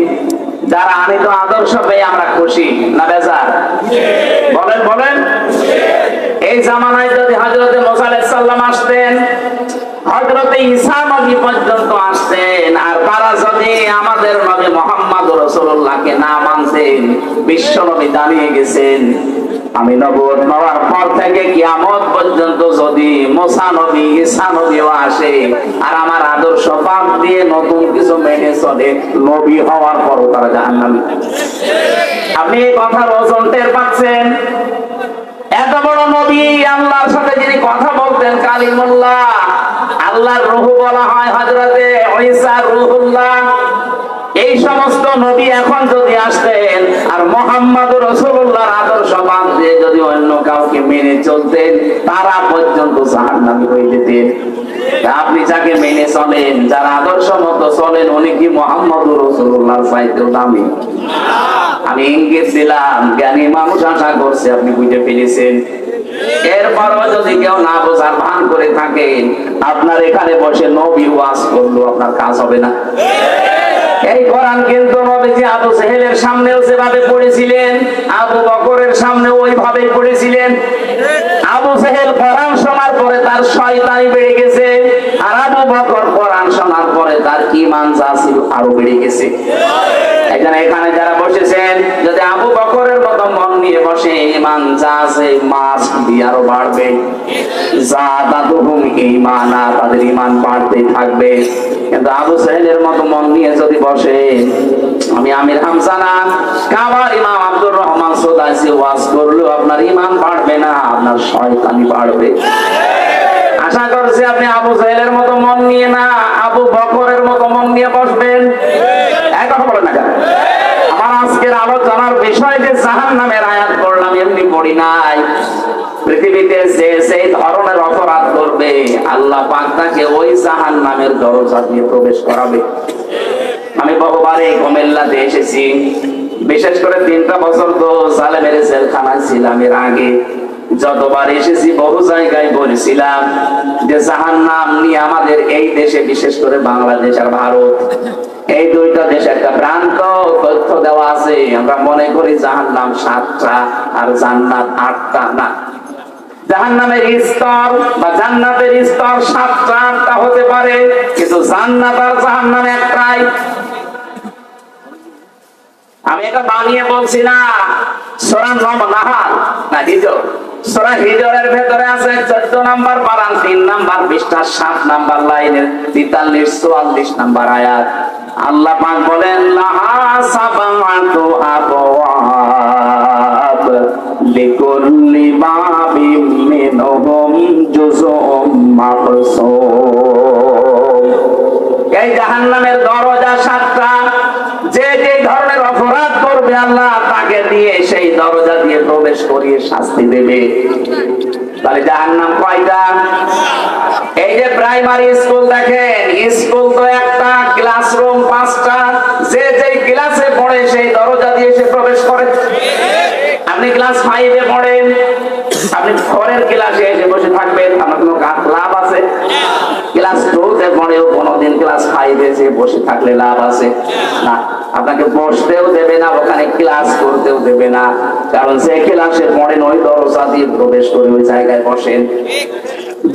যারা আনিত আদর্শ পেয়ে আমরা খুশি না বেজার? বলেন বলেন। এই জামানায় যদি হযরতে মুসা আলাইহিস সালাম আসতেন, হযরতে ঈসা নবী পর্যন্ত আসতেন, আর তারা যদি আমাদের নবী মুহাম্মদ রাসূলুল্লাহকে না মানতেন, বিশ্ব নবী জানিয়ে গেছেন, আমি নবুয়ত পাওয়ার পর থেকে কিয়ামত পর্যন্ত যদি মুসা নবী, ঈসা নবীও আসে আর আমার আদর্শ বাদ দিয়ে নতুন কিছু মেনে চলে, নবী হওয়ার পরও তারা জাহান্নামী। আপনি এই কথার ওজন টের পাচ্ছেন? এত বড় নবী, আল্লাহর সাথে যিনি কথা বলতেন, কালিমুল্লাহ, আল্লাহর রূহ বলা হয় হযরতে ঈসা রূহুল্লাহ। এই সমস্ত নবী এখন যদি আসতেন আর মুহাম্মদুর রাসূলুল্লাহর আদর্শ বাদ দিয়ে যদি অন্য কাউকে মেনে চলতেন, তারা পর্যন্ত জাহান্নামী হয়ে যেতেন। আপনি যাকে মেনে চলেন, যার আদর্শ মতো চলেন, উনি কি মুহাম্মদুর রাসূলুল্লাহর চাইতেও দামি? আমি ইঙ্গিত দিলাম, জ্ঞানী মানুষ আশা করছে আপনি বুঝে ফেলেছেন। এরপরও যদি কেউ না বোঝার ভান করে থাকেন, আপনার এখানে বসে নবী ওয়াজ করলো আপনার কাজ হবে না। এই কোরআন কিন্তু নবীজি আবু জেহেলের সামনেও যেভাবে পড়েছিলেন, আবু বকরের সামনে ওইভাবে পড়েছিলেন। আবু জেহেল কোরআন শোনার পরে তার শয়তানি বেড়ে গেছে, আর আবু বকর কোরআন শোনার পরে তার ঈমান যা ছিল আরো বেড়ে গেছে। এখানে যারা বসেছেন, যদি আবু বকরের মতো মন নিয়ে বসে, ঈমান যা আছে মাস দিয়ে আরো বাড়বে। যাদাতুহুম ঈমানা, তাদের ঈমান বাড়তে থাকবে। কিন্তু আবু জেহেলের মতো মন নিয়ে যদি বসে, আমি আমির হামজা না, কাবার ইমাম আব্দুর রহমান সুদাইসি ওয়াজ করলেও আপনার ঈমান বাড়বে না, আপনার শয়তানি বাড়বে। আশা করছি আপনি আবু জেহেলের মতো মন নিয়ে না, আবু বকরের মতো মন নিয়ে বসবেন। এক কথা বলেন না কেন? আমার আজকের আলোচনার বিষয় যে জাহান্নামের আয়াত পড়লাম, এমনি পড়ি নাই। পৃথিবীতে যে সেই ধরনের অপরাধ করবে, আল্লাহ পাক তাকে ওই জাহান্নামের দরজা দিয়ে প্রবেশ করাবে। আমি বহুবার এই কুমিল্লাতে এসেছি, বিশেষ করে 3টা বছর তো জালেমের জেলখানায় ছিলাম। এর আগে যতবার এসেছি বহু জায়গায় বলেছিলাম যে জাহান্নাম নিয়ে আমাদের এই দেশে, বিশেষ করে বাংলাদেশ আর ভারত, এই দুইটা দেশে একটা ভ্রান্ত তথ্য দেওয়া আছে। আমরা মনে করি জাহান্নাম 7টা আর জান্নাত 8টা। না, জাহান্নামের স্তর বা জান্নাতের স্তর 7টা 8টা হতে পারে, কিন্তু জান্নাত আর জাহান্নাম একটাই। আমি এটা বানিয়ে বলছি না। সূরা নাহাল না হিজর, সূরা হিজরের ভেতরে আছে 14 নাম্বার পারার 3 নাম্বার পৃষ্ঠা 7 নাম্বার লাইনের 43 44 নাম্বার আয়াত। আল্লাহ পাক বলেন, লাহা সাবাতু আবওয়াব লিকুল্লি বাবিম মিনহুম জুজুম মাকসুম। এই জাহান্নামের দরজা 7টা। যে যে ধরনের অপরাধ করবে, আল্লাহ তাকে দিয়ে সেই দরজা দিয়ে প্রবেশ করিয়ে শাস্তি দেবে। তাহলে জাহান্নাম কয়টা? এই যে প্রাইমারি স্কুল দেখেন, স্কুল তো একটা, ক্লাসরুম 5টা। যে যে ক্লাসে পড়ে সেই দরজা দিয়ে সে প্রবেশ করে। আপনি ক্লাস 5-এ পড়েন, আপনি 4-এর ক্লাসে এসে বসে থাকবেন, আপনার কোনো লাভ আছে? ক্লাস 2-তে পড়েও কোনোদিন ক্লাস 5-এ এসে বসে থাকলে লাভ আছে না। আপনাকে বসতেও দেবে না, ওখানে ক্লাস করতেও দেবে না, কারণ যে ক্লাসে পড়েন ওই দরজা দিয়ে প্রবেশ করে ওই জায়গায় বসেন।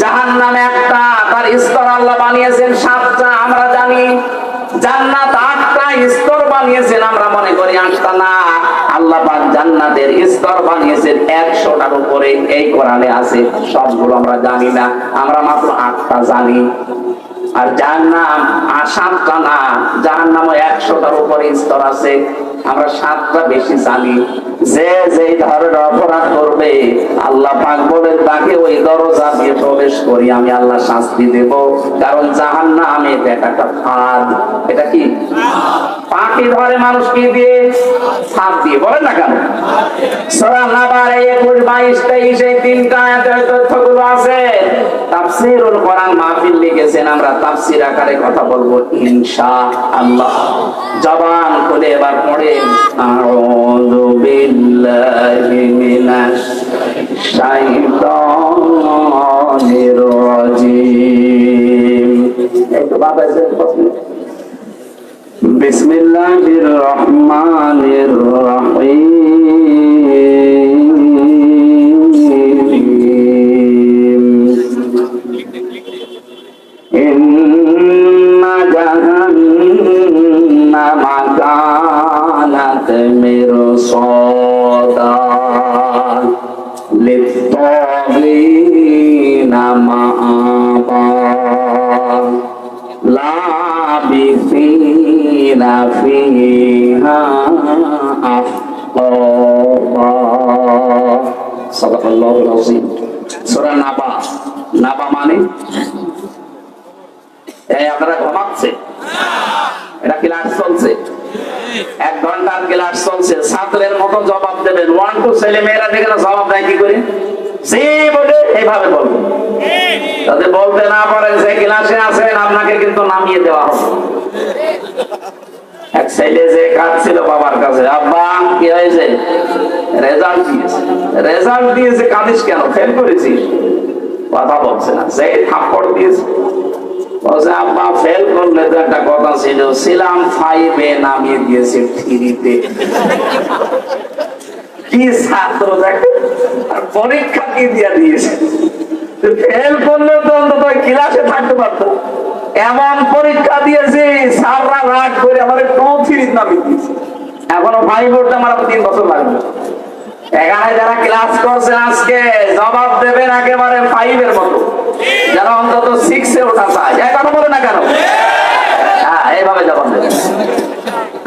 জাহান্নাম একটা, তার স্তর আল্লাহ বানিয়েছেন 7টা। আমরা জানি জান্নাত 8টা স্তর বানিয়েছেন, আমরা মনে করি 8টা। না, আল্লাহ পাক জান্নাতের স্তর বানিয়েছেন 100টার উপরে। এই কোরআনে আছে, সবগুলো আমরা জানি না, আমরা মাত্র 8টা জানি। আর জাহান্নাম 7টা না, জাহান্নামও 100টার উপরে স্তর আছে, আমরা 7টা বেশি জানি। যে যেই ধরনের অপরাধ করবে, আল্লাহ পাক বলেন তাকে ওই দরজা দিয়ে প্রবেশ করি আমি আল্লাহ শাস্তি দেব। কারণ জাহান্নাম এটা একটা ফাঁদ। এটা কি পাখি ধরে মানুষ কি দিয়ে? ফাঁদ দিয়ে। বলেন না কেন? সূরা নাবারে 21 22 23 এই 3টা আয়াতের তথ্যগুলো আছে। তাফসীরুল কোরআন মাহফিল লিখেছেন, আমরা তাফসীর আকারে কথা বলবো ইনশাআল্লাহ। জবান খুলে এবার পড়েন, আউযু বিল্লাহি মিনাশ শাইতানির রাজীম। একটু বাতাসে পছন্দ। বিসমিল্লাহির রহমানির রহিম। ইন্না জাহান্নামা কানাত মিরসাদা মাআবা লাবিসিনা ফিহা আহকাবা। সাদাকাল্লাহুল আযীম। সূরা নাবা। নাবা মানে এই আপনারা ঘুমাচ্ছে, এটা ক্লাস চলছে, 1 ঘন্টার ক্লাস চলছে, ছাত্রের মতো জবাব দেবেন। 1 2 ছেলে মেয়েরা দেখে না জবাব দেয় কি করে, সে বলে এইভাবে বলবো। যদি বলতে না পারেন যে ক্লাসে আছেন, আপনাকে কিন্তু নামিয়ে দেওয়া হবে। এক ছেলে যে কাঁদছিল বাবার কাছে, আব্বা কি হয়েছে, রেজাল্ট দিয়েছে। রেজাল্ট দিয়েছে, কাঁদিস কেন, ফেল করেছি? কথা বলছে না, যে থাপ্পড় দিয়েছে। বলছে আব্বা ফেল করলে তো একটা কথা ছিল, ছিলাম 5 এ নামিয়ে দিয়েছে 3 তে। কি ছাত্র দেখে, পরীক্ষা কি দিয়ে দিয়েছে, ফেল করলে তো অন্তত ক্লাসে থাকতে পারতো। এমন পরীক্ষা দিয়েছি, সারা রাত করে আমার 2-3 নামিয়ে দিয়েছে। এখনো 5 উঠতে আমার 3 বছর লাগবে। এখানে যারা ক্লাস করছেন আজকে জবাব দেবেন একেবারে 5 এর মতো, যারা অন্তত 6 এ ওঠা চায়। এই কথা বলে না কেন? হ্যাঁ, এইভাবে জবাব দেবেন।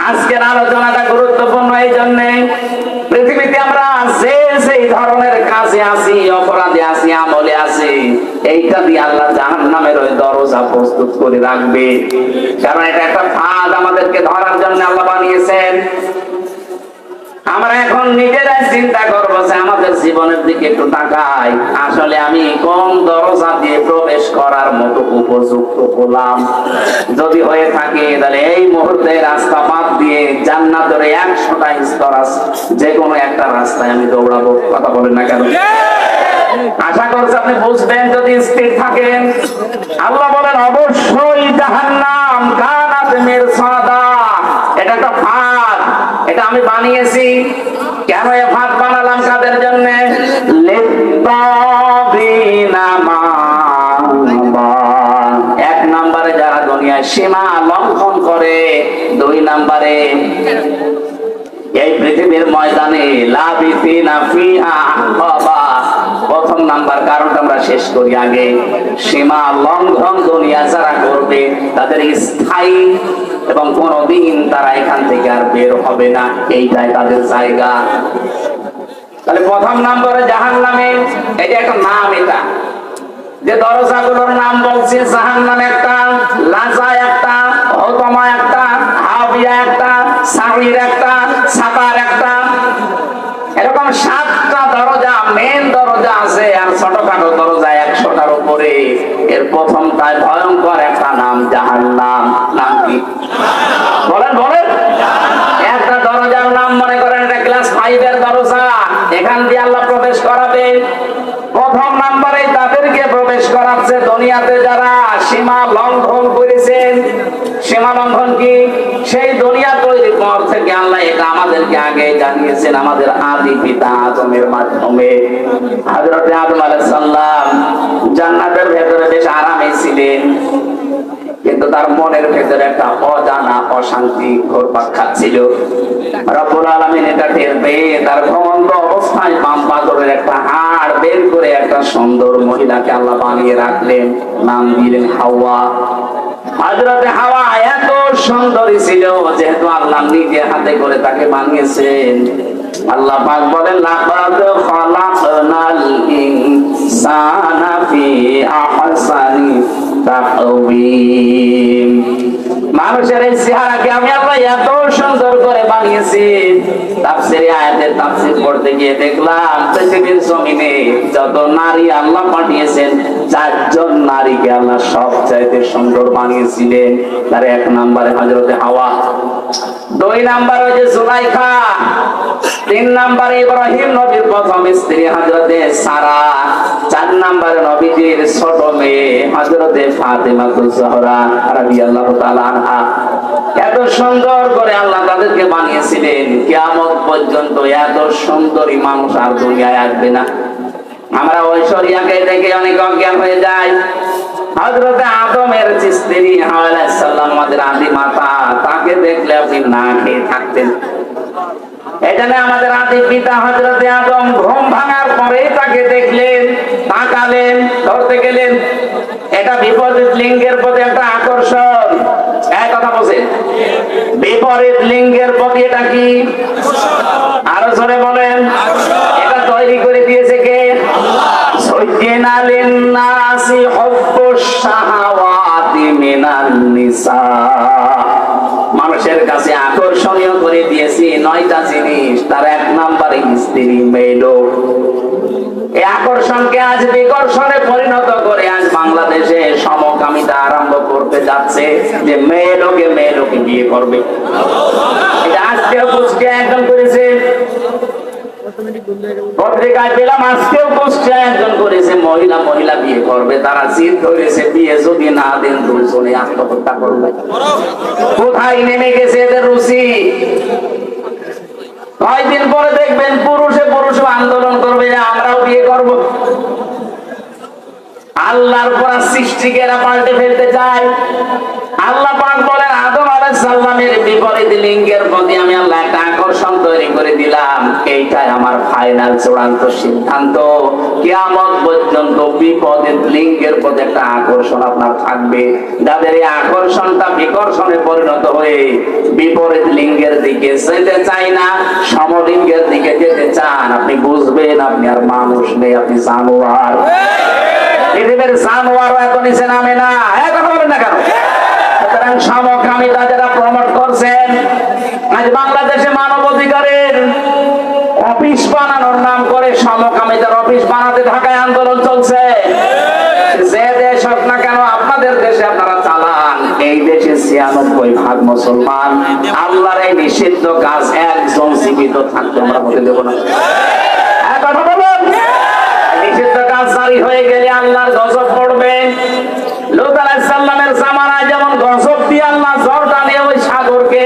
আজকের আলোচনাটা গুরুত্বপূর্ণ এই জন্য, পৃথিবীতে আমরা যে সেই ধরনের কাজে আছি, অপরাধে আছি, আমলে আছি, এইটা দিয়ে আল্লাহ জাহান্নামের ওই দরজা প্রস্তুত করে রাখবে। কারণ এটা একটা ফাঁদ আমাদেরকে ধরার জন্য আল্লাহ বানিয়েছেন। আমরা এখন নিজেরাই চিন্তা করবো যে আমাদের জীবনের দিকে একটু তাকাই, আসলে আমি কোন দরজা দিয়ে প্রবেশ করার মতো উপযুক্ত হলাম। যদি হয়ে থাকে তাহলে এই মুহূর্তে রাস্তা বাদ দিয়ে জান্নাতের 100টা স্তর আছে, যে কোনো একটা রাস্তায় আমি দৌড়াবো। কথা বলেন না কেন? আশা করছি আপনি বুঝবেন যদি স্থির থাকেন। আল্লাহ বলেন অবশ্যই জাহান্নাম কানাত মিরসাদা, এটা একটা ফাঁদ, এটা আমি বানিয়েছি। কেন এ ফাঁদ বানালাম, কাদের জন্য? লিত্তাবিনা মাবা। 1 নম্বরে যারা দুনিয়ায় সীমা লঙ্ঘন করে, 2 নম্বরে এই পৃথিবীর ময়দানে লাবিসিনা ফিহা আহকাবা। প্রথম নাম্বার কারণটা আমরা শেষ করি আগে। সীমা লঙ্ঘন দুনিয়া যারা করবে তাদের স্থায়ী এবং কোনদিন তারা এখান থেকে আর বের হবে না, এইটাই তাদের জায়গা। তাহলে প্রথম নম্বরে জাহান্নামে, এই যে একটা নাম, এটা যে দরজাগুলোর নাম বলছি, জাহান্নাম একটা, লাজা একটা, হতমা একটা, হাবিয়া একটা, সাহির একটা, সাকার একটা, এরকম 7টা দরজা, মেন দরজা আছে, আর ছোটখাটো দরজা 100টার উপরে। এর প্রথমটায় ভয়ঙ্কর একটা নাম জাহান্নাম। নাম কি বলেন? বলেন। একটা দরজার নাম মনে করেন এটা ক্লাস 5 এর দরজা, এখান দিয়ে আল্লাহ প্রবেশ করাবে। প্রথম নাম্বারে তাদেরকে প্রবেশ করাচ্ছে দুনিয়াতে যারা সীমা লঙ্ঘন করেছেন। সীমা লঙ্ঘন কি? সেই দুনিয়া তৈরির পর থেকে আল্লাহ এটা আমাদেরকে আগে জানিয়েছেন, আমাদের আদি পিতা আদমের মাধ্যমে। হযরত আদম আলাইহিস সালাম জান্নাতের ভেতরে বেশ আরামে ছিলেন, কিন্তু তার মনের ভেতরে একটা অজানা অশান্তি ঘুরপাক খাচ্ছিল। রব্বুল আলামিন এটা টের পেয়ে তার ঘুমন্ত অবস্থায় বাম পাথরের একটা হাড় বের করে একটা সুন্দর মহিলাকে আল্লাহ বানিয়ে রাখলেন, নাম দিলেন হাওয়া। হযরতে হাওয়া এত সুন্দরী ছিল, যেহেতু আল্লাহ নিজে হাতে করে তাকে বানিয়েছেন। আল্লাহ পাক বলেন লাকাদ খালাকনাল ইনসানা ফি আহসানি তাকওয়িম। মানুষের এই চেহারাকে আমি আল্লাহ এত সুন্দর করে বানিয়েছি। তাফসীরে আয়াতের তাফসীর পড়তে গিয়ে দেখলাম পৃথিবীর জমিনে যত নারী আল্লাহ পাঠিয়েছেন, 4 জন নারীকে আল্লাহ সবচাইতে সুন্দর বানিয়েছিলেন। তার 1 নম্বরে হযরতে হাওয়া, 2 নম্বরে ওই যে জুলাইখা, 3 নম্বরে ইব্রাহিম নবীর প্রথম স্ত্রী হযরতে সারা, 4 নম্বরে নবীজির ছোট মেয়ে হযরতে ফাতেমাতুজ জোহরা রাদিয়াল্লাহু তাআলা আনহা। এত সুন্দর করে আল্লাহ তাদেরকে বানিয়েছিলেন, কিয়ামত পর্যন্ত এত সুন্দরী মানুষ আর দুনিয়ায় আসবে না। আমরা ঐশ্বরিয়াকে দেখে অনেক অজ্ঞান হয়ে যাই। হযরতে আদমের স্ত্রী হাওয়া আলাইহিস সালাম, আমাদের আদি মাতা, তাকে দেখলে আপনি না খেয়ে থাকতেন। এখানে আমাদের আদি পিতা হযরতে আদম ঘুম ভাঙার পরে তাকে দেখলেন, তাকালেন, ধরতে গেলেন। এটা বিপরীত লিঙ্গের প্রতি একটা আকর্ষণ। এক কথা বলছেন, বিপরীত লিঙ্গের প্রতি এটা কি? আরো জোরে বলেন। এটা তৈরি করে দিয়েছে কে? যায়্যানা লিন-নাসি হুব্বুশ শাহাওয়াতি মিনান নিসা। মানুষের কাছে আকর্ষণীয় করে দিয়েছি 9টা জিনিস, তার 1 নম্বরে স্ত্রী, মেয়ে লোক। এই আকর্ষণকে আজ বিকর্ষণে পরিণত করে আজ বাংলাদেশে সমকামিতা আরম্ভ করতে যাচ্ছে, যে মেয়ে লোকে বিয়ে করবে। এটা আজকেও কুষ্টিয়া একজন করেছে, পত্রিকায় পেলাম আজকেও কুষ্টিয়া একজন করেছে, মহিলা বিয়ে করবে। তারা জিদ ধরেছে বিয়ে যদি না দেন দুজনে আত্মহত্যা করবে। কোথায় নেমে গেছে এদের রুচি? কয়েকদিন পরে দেখবেন পুরুষে আন্দোলন করবে যে আমরাও বিয়ে করব। আল্লাহর পুরা সৃষ্টিকে এরা পাল্টে ফেলতে চায়। আল্লাহ পাক বলেন আদম আলাইহিস সালামের বিপরীত লিঙ্গের প্রতি আমি আল্লাহ একটা আকর্ষণ তৈরি করে দিলাম। এইটাই আমার ফাইনাল চূড়ান্ত সিদ্ধান্ত। কিয়ামত পর্যন্ত বিপরীত লিঙ্গের প্রতি একটা আকর্ষণ আপনার থাকবে। যাদের এই আকর্ষণটা বিকর্ষণে পরিণত হয়ে বিপরীত লিঙ্গের দিকে যেতে চায় না, সমলিঙ্গের দিকে যেতে চান, আপনি বুঝবেন আপনি আর মানুষ নেই, আপনি জানোয়ার। পৃথিবীর জানোয়ারও এত নিচে নামে না। কথা বলেন না কেন? সুতরাং সমকামিতা যারা প্রমোট করছেন, আজ বাংলাদেশে মানব অধিকারের অফিস বানানোর নাম করে সমকামিতার অফিস বানাতে ঢাকায় আন্দোলন চলছে। যে দেশ হোক না কেন, আপনাদের দেশে আপনারা চালান। এই দেশে 96% মুসলমান। আল্লাহর এই নিষিদ্ধ কাজ একজন জীবিত থাকতে আমরা হতে দেব না। কথা বলুন। নিষিদ্ধ কাজ জারি হয়ে গেলে আল্লাহর গজব পড়বে। লূত আলাইহিস সালামের জামানায় যেমন গজব দিয়ে আল্লাহ জর্দানে ওই সাগরকে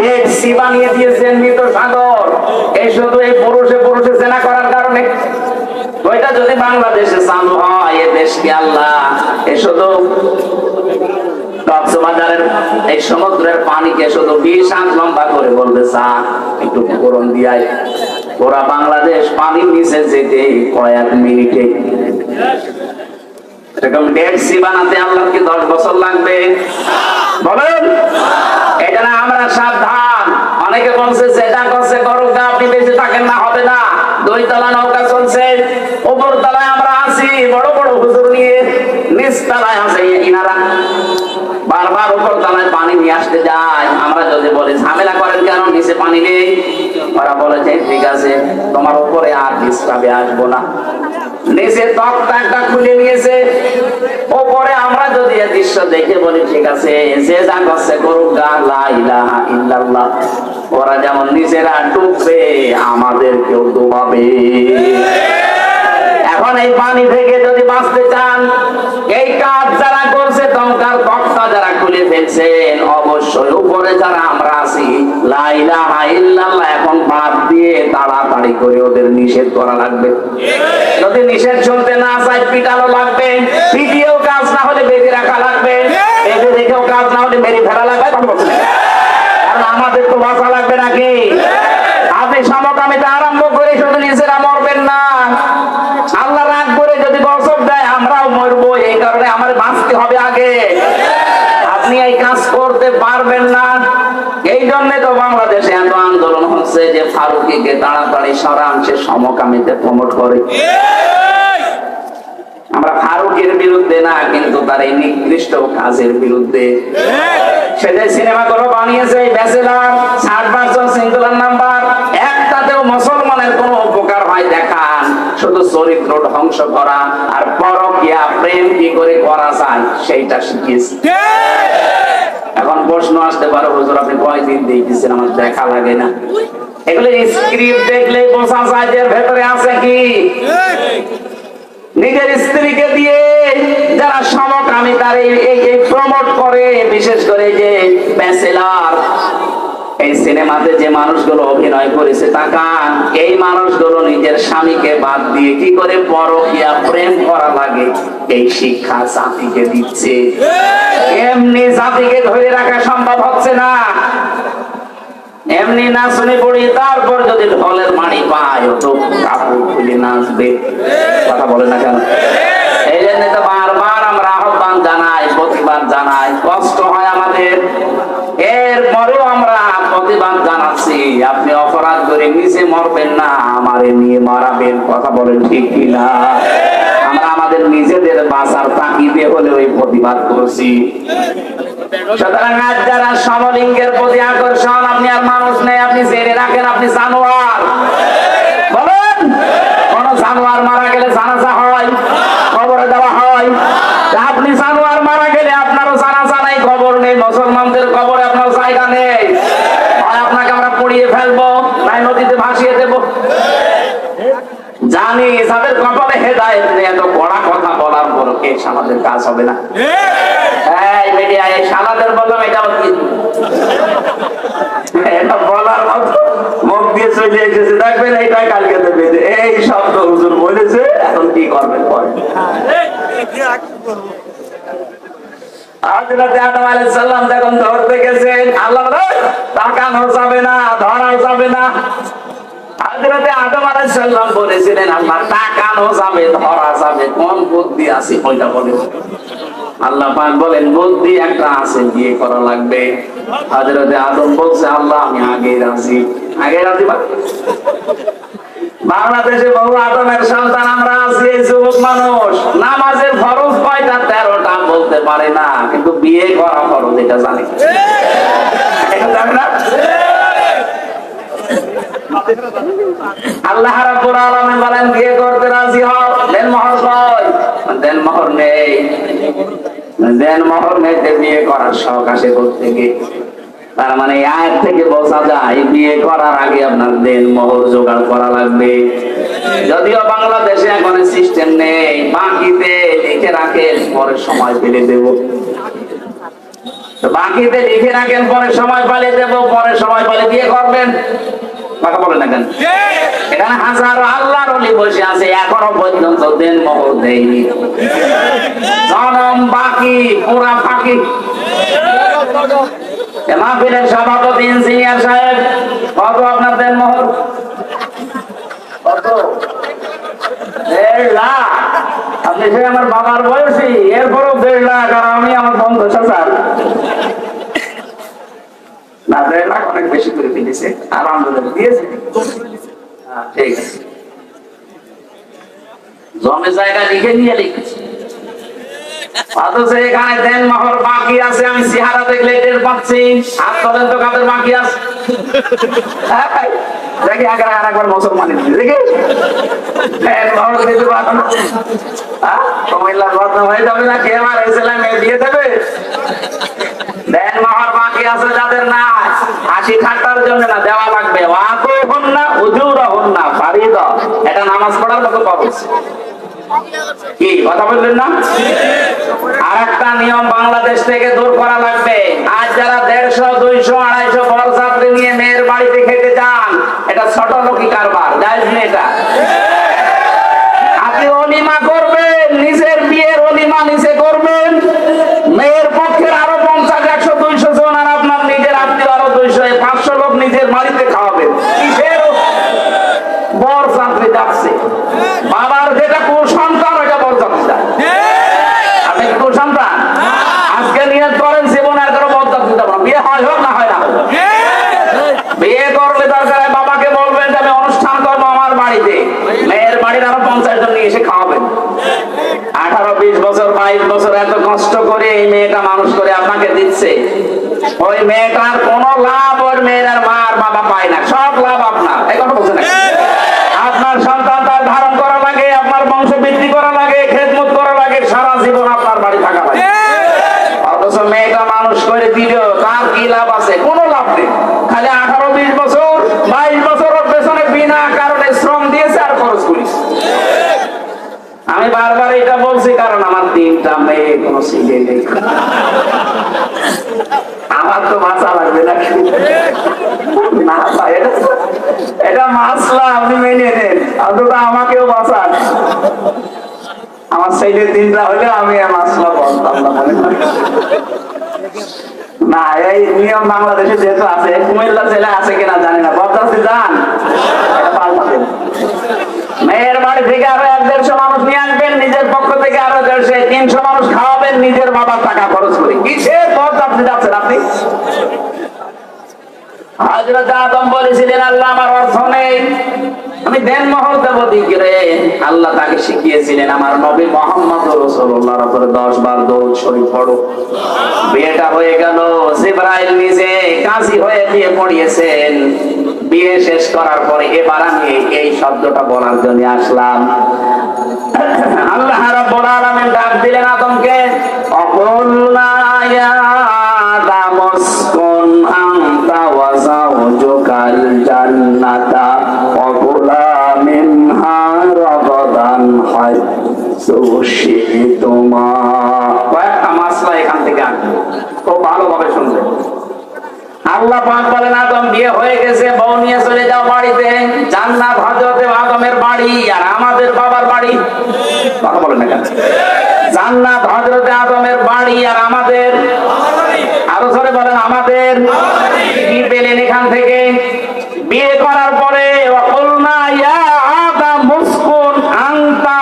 ডেড সি বানিয়ে দিয়েছেন, মৃত সাগর। এই শুধু এই পুরুষে জেনা করার কারণে। ওইটা যদি বাংলাদেশে চালু হয়, এ দেশকে আল্লাহ এ শুধু কক্সবাজারের এই সমুদ্রের পানিকে শুধু 20 হাত লম্বা করে বলবে চা একটু পূরণ দিয়ায়, ওরা বাংলাদেশ পানির নিচে যেতে কয়েক মিনিটে। এরকম ডেড সি বানাতে আল্লাহর কি 10 বছর লাগবে? বলেন। এটা না আমরা সাবধান। অনেকে বলছে যেটা করছে করুক, আপনি বেঁচে থাকেন না, হবে না। 2 তলা নৌকা চলছে, উপর তলায় আমরা আছি বড় বড় হুজুর নিয়ে, নিচ তলায় আছে ইনারা। বারবার উপর তলায় পানি নিয়ে আসতে যায়। আমরা যদি বলি ঝামেলা করেন কেন, নিচে পানি নেই, ওরা বলে যে ঠিক আছে তোমার উপরে আর ডিস্টার্বে আসবো না। নিচে তক্তাটা খুলে নিয়েছে, ওপরে আমরা যদি এই দৃশ্য দেখে বলি ঠিক আছে যে যা করছে করুক, লা ইলাহা ইল্লাল্লাহ। ওরা যেমন নিজেরা ডুববে, আমাদেরকেও ডুবাবে। এখন এই পানি থেকে যদি বাঁচতে চান, এই কাজ যারা করছে, তখনকার তক্তা যারা খুলে ফেলছেন, অবশ্যই উপরে যারা আমরা আছি, লা ইলাহা ইল্লাল্লাহ এখন বাদ দিয়ে তাড়াতাড়ি করে ওদের নিষেধ করা লাগবে। যদি নিষেধ শুনতে না চাই, পিটানো লাগবে। পিটিয়েও কাজ না হলে বেঁধে রাখা লাগবে। বেঁধে রেখেও কাজ না হলে মেরে ফেলা লাগবে। কারণ আমাদের তো বাঁচা লাগবে নাকি? আপনি সমকামিতা আরম্ভ করে শুধু নিজেরা মরবেন না, আল্লাহ রাগ করে যদি গজব দেয় আমরাও মরবো। এই কারণে আমাদের বাঁচতে হবে আগে। আপনি এই কাজ করতে পারবেন না। এই জন্য তো বাংলাদেশে এত আন্দোলন হচ্ছে যে ফারুকীকে তাড়াতাড়ি সরান, সে সমকামিতা প্রমোট করে। আমরা ফারুকের বিরুদ্ধে না, কিন্তু তার এই নিকৃষ্ট কাজের বিরুদ্ধে। সে যে সিনেমাগুলো বানিয়েছে, ব্যাচেলর, 60% সিঙ্গেলার নাম্বার, একটাতেও মুসলমানের কোনো উপকার হয় দেখান। শুধু চরিত্র ধ্বংস করা আর পরকীয়া প্রেম কি করে করা যায় সেইটা শিখিয়েছে। এখন প্রশ্ন আসতে পারে, হুজুর আপনি কয়দিন দেখতেছেন, আমার দেখা লাগে না। এগুলো স্ক্রিপ্ট দেখলে বোঝা যায় যে ভেতরে আছে কি। নিজের স্ত্রীকে দিয়ে যারা সমকামিতার এই প্রমোট করে, বিশেষ করে যে ব্যাচেলর, এই সিনেমাতে যে মানুষগুলো অভিনয় করেছে, তাকান এই মানুষগুলো নিজের স্বামীকে বাদ দিয়ে কি করে পরকীয়া প্রেম করা লাগে এই শিক্ষা জাতিকে দিচ্ছে। এমনি জাতিকে ধরে রাখা সম্ভব হচ্ছে না। এমনি নাচনি পড়ি, তারপর যদি ঢোলের মাড়ি পায় তো কাপড় খুলে নাচবে। কথা বলে না কেন? এই জন্য তো বারবার আমরা আহ্বান জানাই, প্রতিবাদ জানাই, কষ্ট হয় আমাদের, এরপরেও আমরা প্রতিবাদ জানাচ্ছি। আপনি অপরাধ করে নিচে মরবেন না, আমারে নিয়ে মারাবেন। কথা বলেন ঠিক কিনা? আমরা আমাদের নিজেদের বাঁচার তাগিদে হলে ওই প্রতিবাদ করছি। সুতরাং আজ যারা সমলিঙ্গের প্রতি আকর্ষণ, আপনি আর মানুষ নেই, আপনি জেনে রাখেন আপনি জানোয়ার। বলেন, কোন জানোয়ার মারা গেলে জানাজা হয়, কবরে দেওয়া হয়? আপনি জানোয়ার মারা গেলে আপনারও জানাজা নাই, খবর নেই, মুসলমানদের কবরে আপনার জায়গা নেই। হয় আপনাকে আমরা পুড়িয়ে ফেলবো, নাই নদীতে ভাসিয়ে দেব। জানি যাদের কপালে হেদায়েত নেই, এত বড় কথা বলার পর কেস আমাদের কাজ হবে না। এই মিডিয়া এই শালাদের বললাম, এটাও কি এটা বলার মতো মুখ দিয়ে চলে এসেছে, দেখবেন এইটাই কালকে দেবে এই শব্দ হুজুর বলেছে, এখন কি করবেন? হযরত আদম আলাইহিস সালাম যখন ধরতে গেছেন, আল্লাহ বলে তাকানো যাবে না, ধরা যাবে না। হযরত আদম আলাইহিস সালাম বলেছিলেন আল্লাহ তাকানো যাবে, ধরা যাবে, কোন বুদ্ধি আছে ওইটা বলেন। আল্লাহ পাক বলেন বুদ্ধি একটা আছে, বিয়ে করা লাগবে। হযরত আদম বলছে আল্লাহ আমি আগে রাজি। আগে রাজি বাংলাদেশে বহু আদমের সন্তান আমরা আছি, এই যুবক মানুষ নামাজের ফরজ কয়টা? 13টা বলতে পারে না, কিন্তু বিয়ে করা ফরজ এটা জানে। এটা জানে না? আল্লাহ রাব্বুল আলামিন বলেন বিয়ে করতে রাজি হও, দেন মোহর কই? দেন মোহর নেই। দেন মোহর নেই, বিয়ে করার শখ আসে কোত্থেকে? তার মানে আয়াত থেকে বোঝা যায় বিয়ে করার আগে আপনার দেন মোহর জোগাড় করা লাগবে। যদিও বাংলাদেশে এখন সিস্টেম নেই, বাকিতে লিখে রাখেন পরে সময় পেলে দেব। বাকিতে লিখে রাখেন পরে সময় পেলে দেব, পরে সময় পেলে বিয়ে করবেন। কথা বলে না কেন? এখানে হাজারো আল্লাহর ওলি বসে আছে, এখনো পর্যন্ত দেন মোহর দেয়নি। জনম বাকি, পুরা ফাঁকি। মাহফিলের সভাপতি ইঞ্জিনিয়ার সাহেব, কত আপনার দেন মোহর? কত? 1.5 লাখ। আপনি সে আমার বাবার বয়সী, এরপরও 1.5 লাখ, আর আমি আমার 50,000 না। 1.5 লাখ অনেক বেশি করে ফেলেছে, আলহামদুলিল্লাহ দিয়েছে। ঠিক আছে, জমি জায়গা লিখে নিয়ে লিখেছি, অথচ এখানে দেন মোহর বাকি আছে। আমি চেহারা দেখলে টের পাচ্ছি। হাত তোলেন তো কাদের বাকি আছে দেখি। আরেকবার মুসলমান দেখি দেন মোহর দিতে পারো না, কুমিল্লার বদনাম হয়ে যাবে না? কে আমার ছেলে মেয়ে দিয়ে দেবে? দেন মোহর বাকি আছে যাদের না, হাসি ঠাট্টার জন্য না, দেওয়া লাগবে। ওয়াতুহুন্না উজুরহুন্না ফারিদা, এটা নামাজ পড়ার মতো খরচ। কি কথা বললেন না? আর একটা নিয়ম বাংলাদেশ থেকে দূর করা লাগবে। আজ যারা 150, 200, 250 বরযাত্রী নিয়ে মেয়ের বাড়িতে খেতে যান, এটা ছোট লোকি কারবার, জায়েজ নেই এটা। আপনি ওলিমা করবেন, নিজের বিয়ের ওলিমা নিজে করবেন, মেয়ের পক্ষের আরো 50, 100, 200 জন, আর আপনার নিজের আত্মীয় আরো 200, 500 লোক নিজের বাড়িতে খাওয়াবেন। কিসের বরযাত্রী যাচ্ছে? বাবার যেটা কুসন্তান ওইটা বরযাত্রী যায়। আপনি কুসন্তান আজকে নিয়ত করেন জীবনে আর কোনো বরযাত্রী যাবো না। বিয়ে হয় হোক না হয় না, বিয়ে করলে দরকার বাবাকে বলবেন যে আমি অনুষ্ঠান করবো আমার বাড়িতে, মেয়ের বাড়ির আরো 50 জন নিয়ে এসে খাওয়াবেন। 18, 20 বছর, 22 বছর এত কষ্ট করে এই মেয়েটা মানুষ করে আপনাকে দিচ্ছে, ওই মেয়েটার কোনো লাভ ওর মেয়ের আর মা আর বাবা পায় না, সব লাভ আপনার। এই কথা বলছেন? আপনার সন্তান তার ধারণ করা লাগে, আপনার বংশ বৃদ্ধি করা লাগে, খেদমত করা লাগে, সারা জীবন আপনার বাড়ি থাকা লাগে। অথচ মেয়েটা মানুষ করে দিলেও তার কি লাভ আছে? কোনো লাভ নেই। খালি 18, 20 বছর, 22 বছর ওর পেছনে বিনা কারণে শ্রম দিয়েছে আর খরচ করেছে। আমি বারবার এটা বলছি কারণ আমার 3টা মেয়ে, কোনো ছেলে নেই। আমার তো বাঁচা লাগবে না। এটা মাসলা, আপনি মেনে নেন, অন্তত আমাকেও বাঁচান। আমার ছেলে 3টা হলে আমি মাসলা বলতাম না, মনে হয়। না, এই নিয়ম বাংলাদেশে যেহেতু আছে, কুমিল্লা জেলা আছে কিনা জানি না, বদলাতে যান পাল্টাতে। মেয়ের বাড়ি থেকে আরো 100-150 মানুষ নিয়ে আসবেন, নিজের পক্ষ থেকে আরো 150-300 মানুষ খাওয়াবেন নিজের বাবার টাকা খরচ করে। কিসের বদলাতে যাচ্ছেন আপনি? হযরত আদম বলেছিলেন, আল্লাহ আমার অর্থ নেই, আমি দেনমোহর দেব দিগরে। আল্লাহ তাকে শিখিয়েছিলেন, আমার নবী মুহাম্মদ রাসূলুল্লাহর উপরে 10 বার দরুদ শরীফ পড়ো। বিয়েটা হয়ে গেল, জিবরাইল নিজে কাজী হয়ে বিয়ে পড়িয়েছেন। বিয়ে শেষ করার পরে এবার আমি এই শব্দটা বলার জন্য আসলাম। আল্লাহ রাব্বুল আলামিন ডাক দিলেন আদমকে, অকুলনা ইয়া আদম উসকুন আনতা ওয়া যাওজুকাল জান্নাতা ওয়া কুলা মিনহা রাগাদান হাইসু শি'তুমা। কয়েকটা মাসলা এখান থেকে খুব ভালোভাবে শুনবেন। আল্লাহ পাক বলেন, আদম বিয়ে হয়ে গেছে, বউ নিয়ে চলে যাও বাড়িতে। জান্নাত হযরতে আদমের বাড়ি আর আমাদের বাবার বাড়ি। কথা বলেন না কেন? জান্নাত হযরতে আদমের বাড়ি আর আমাদের, আরো জোরে বলেন আমাদের। কি পেলেন এখান থেকে? বিয়ে করার পরে ওয়াকুলনা ইয়া আদম উসকুন আনতা,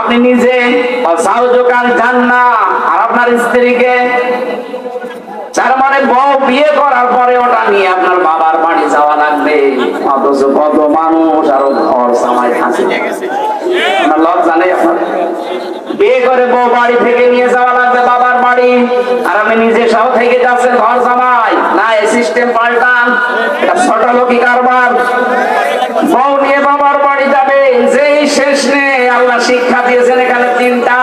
আপনি নিজে, ওয়া যাওজুকাল জান্নাহ, আর আপনার স্ত্রীকে। তার মানে বউ বিয়ে করার পরে ওটা নিয়ে আপনার বাবার বাড়ি যাওয়া লাগবে। অথচ কত মানুষ আরো ঘর জামাই থাকে, আপনার লজ্জা নেই? আপনার বিয়ে করে বউ বাড়ি থেকে নিয়ে যাওয়া লাগবে বাবার বাড়ি, আর আপনি নিজে সহ থেকে যাচ্ছেন ঘর জামাই। না, এই সিস্টেম পাল্টান, এটা ছোট লোকি কারবার। বউ নিয়ে বাবার বাড়ি যাবে, যেই শেষ নেই। আল্লাহ শিক্ষা দিয়েছেন এখানে 3টা।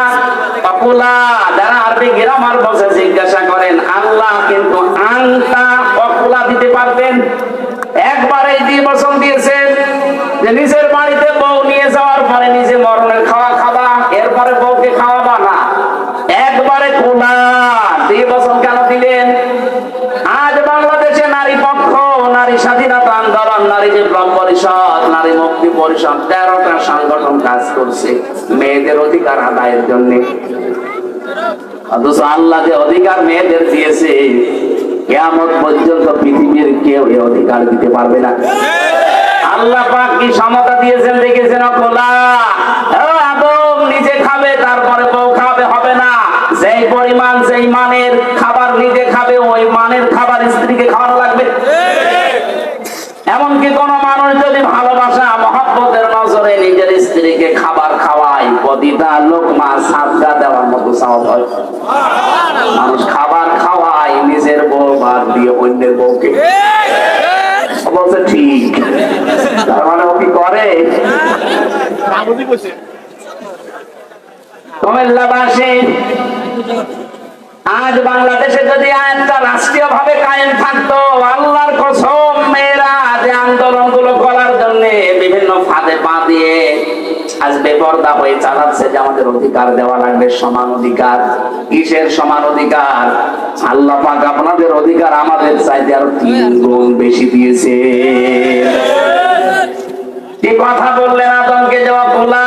পাপুলা যারা আরবি গ্রামার বসে জিজ্ঞাসা করেন, আল্লাহ কিন্তু আনতা অকুলা দিতে পারতেন, একবারে দিয়ে বসন দিয়েছেন যে নিজের বাড়িতে বউ নিয়ে যাওয়ার পরে নিজে মরণের খাওয়া খাবা, এরপরে বউকে খাওয়াবা না। একবারে কুলা দিয়ে বসন কেন দিলেন? আজ বাংলাদেশে নারী পক্ষ, নারী স্বাধীনতা আন্দোলন, নারী বিপ্লব পরিষদ, নারী মুক্তি পরিষদ, 13টা সংগঠন কাজ করছে মেয়েদের অধিকার আদায়ের জন্য। অথচ আল্লাহ যে অধিকার মেয়েদের দিয়েছে, কিয়ামত পর্যন্ত পৃথিবীর কেউ এই অধিকার দিতে পারবে না। আল্লাহ পাক কি সমতা দিয়েছেন দেখেছেন? খোলা আদম নিজে খাবে, তারপরে বউ খাবে, হবে না। যেই পরিমাণ যেই মানের খাবার নিজে খাবে, ওই মানের খাবার স্ত্রীকে খাওয়ানো লাগবে। এমনকি কোন মানুষ যদি ভালোবাসা মহব্বতের নজরে নিজের স্ত্রীকে খাবার খাওয়ায়, প্রতিটা লোকমা সাদকা দেওয়ার মতো সওয়াব হয়। মানুষ খাবার খাওয়ায় নিজের বউ বাদ দিয়ে অন্যের বউকে, বলছে ঠিক। তার মানে ও কি করে? কুমিল্লাবাসী, আজ বাংলাদেশে যদি আইনটা রাষ্ট্রীয় ভাবে কায়েম থাকতো, আল্লাহর কসম, মেয়েরা যে আন্দোলন গুলো করার জন্য বিভিন্ন ফাঁদে পা দিয়ে আজ বেপরদা হয়ে চালাচ্ছে যে আমাদের অধিকার দেওয়া লাগবে, সমান অধিকার। কিসের সমান অধিকার? আল্লাহ পাক আপনাদের অধিকার আমাদের চাইতে আরো 3 গুণ বেশি দিয়েছে। কি কথা বললেন আদমকে? যাওয়া বলা,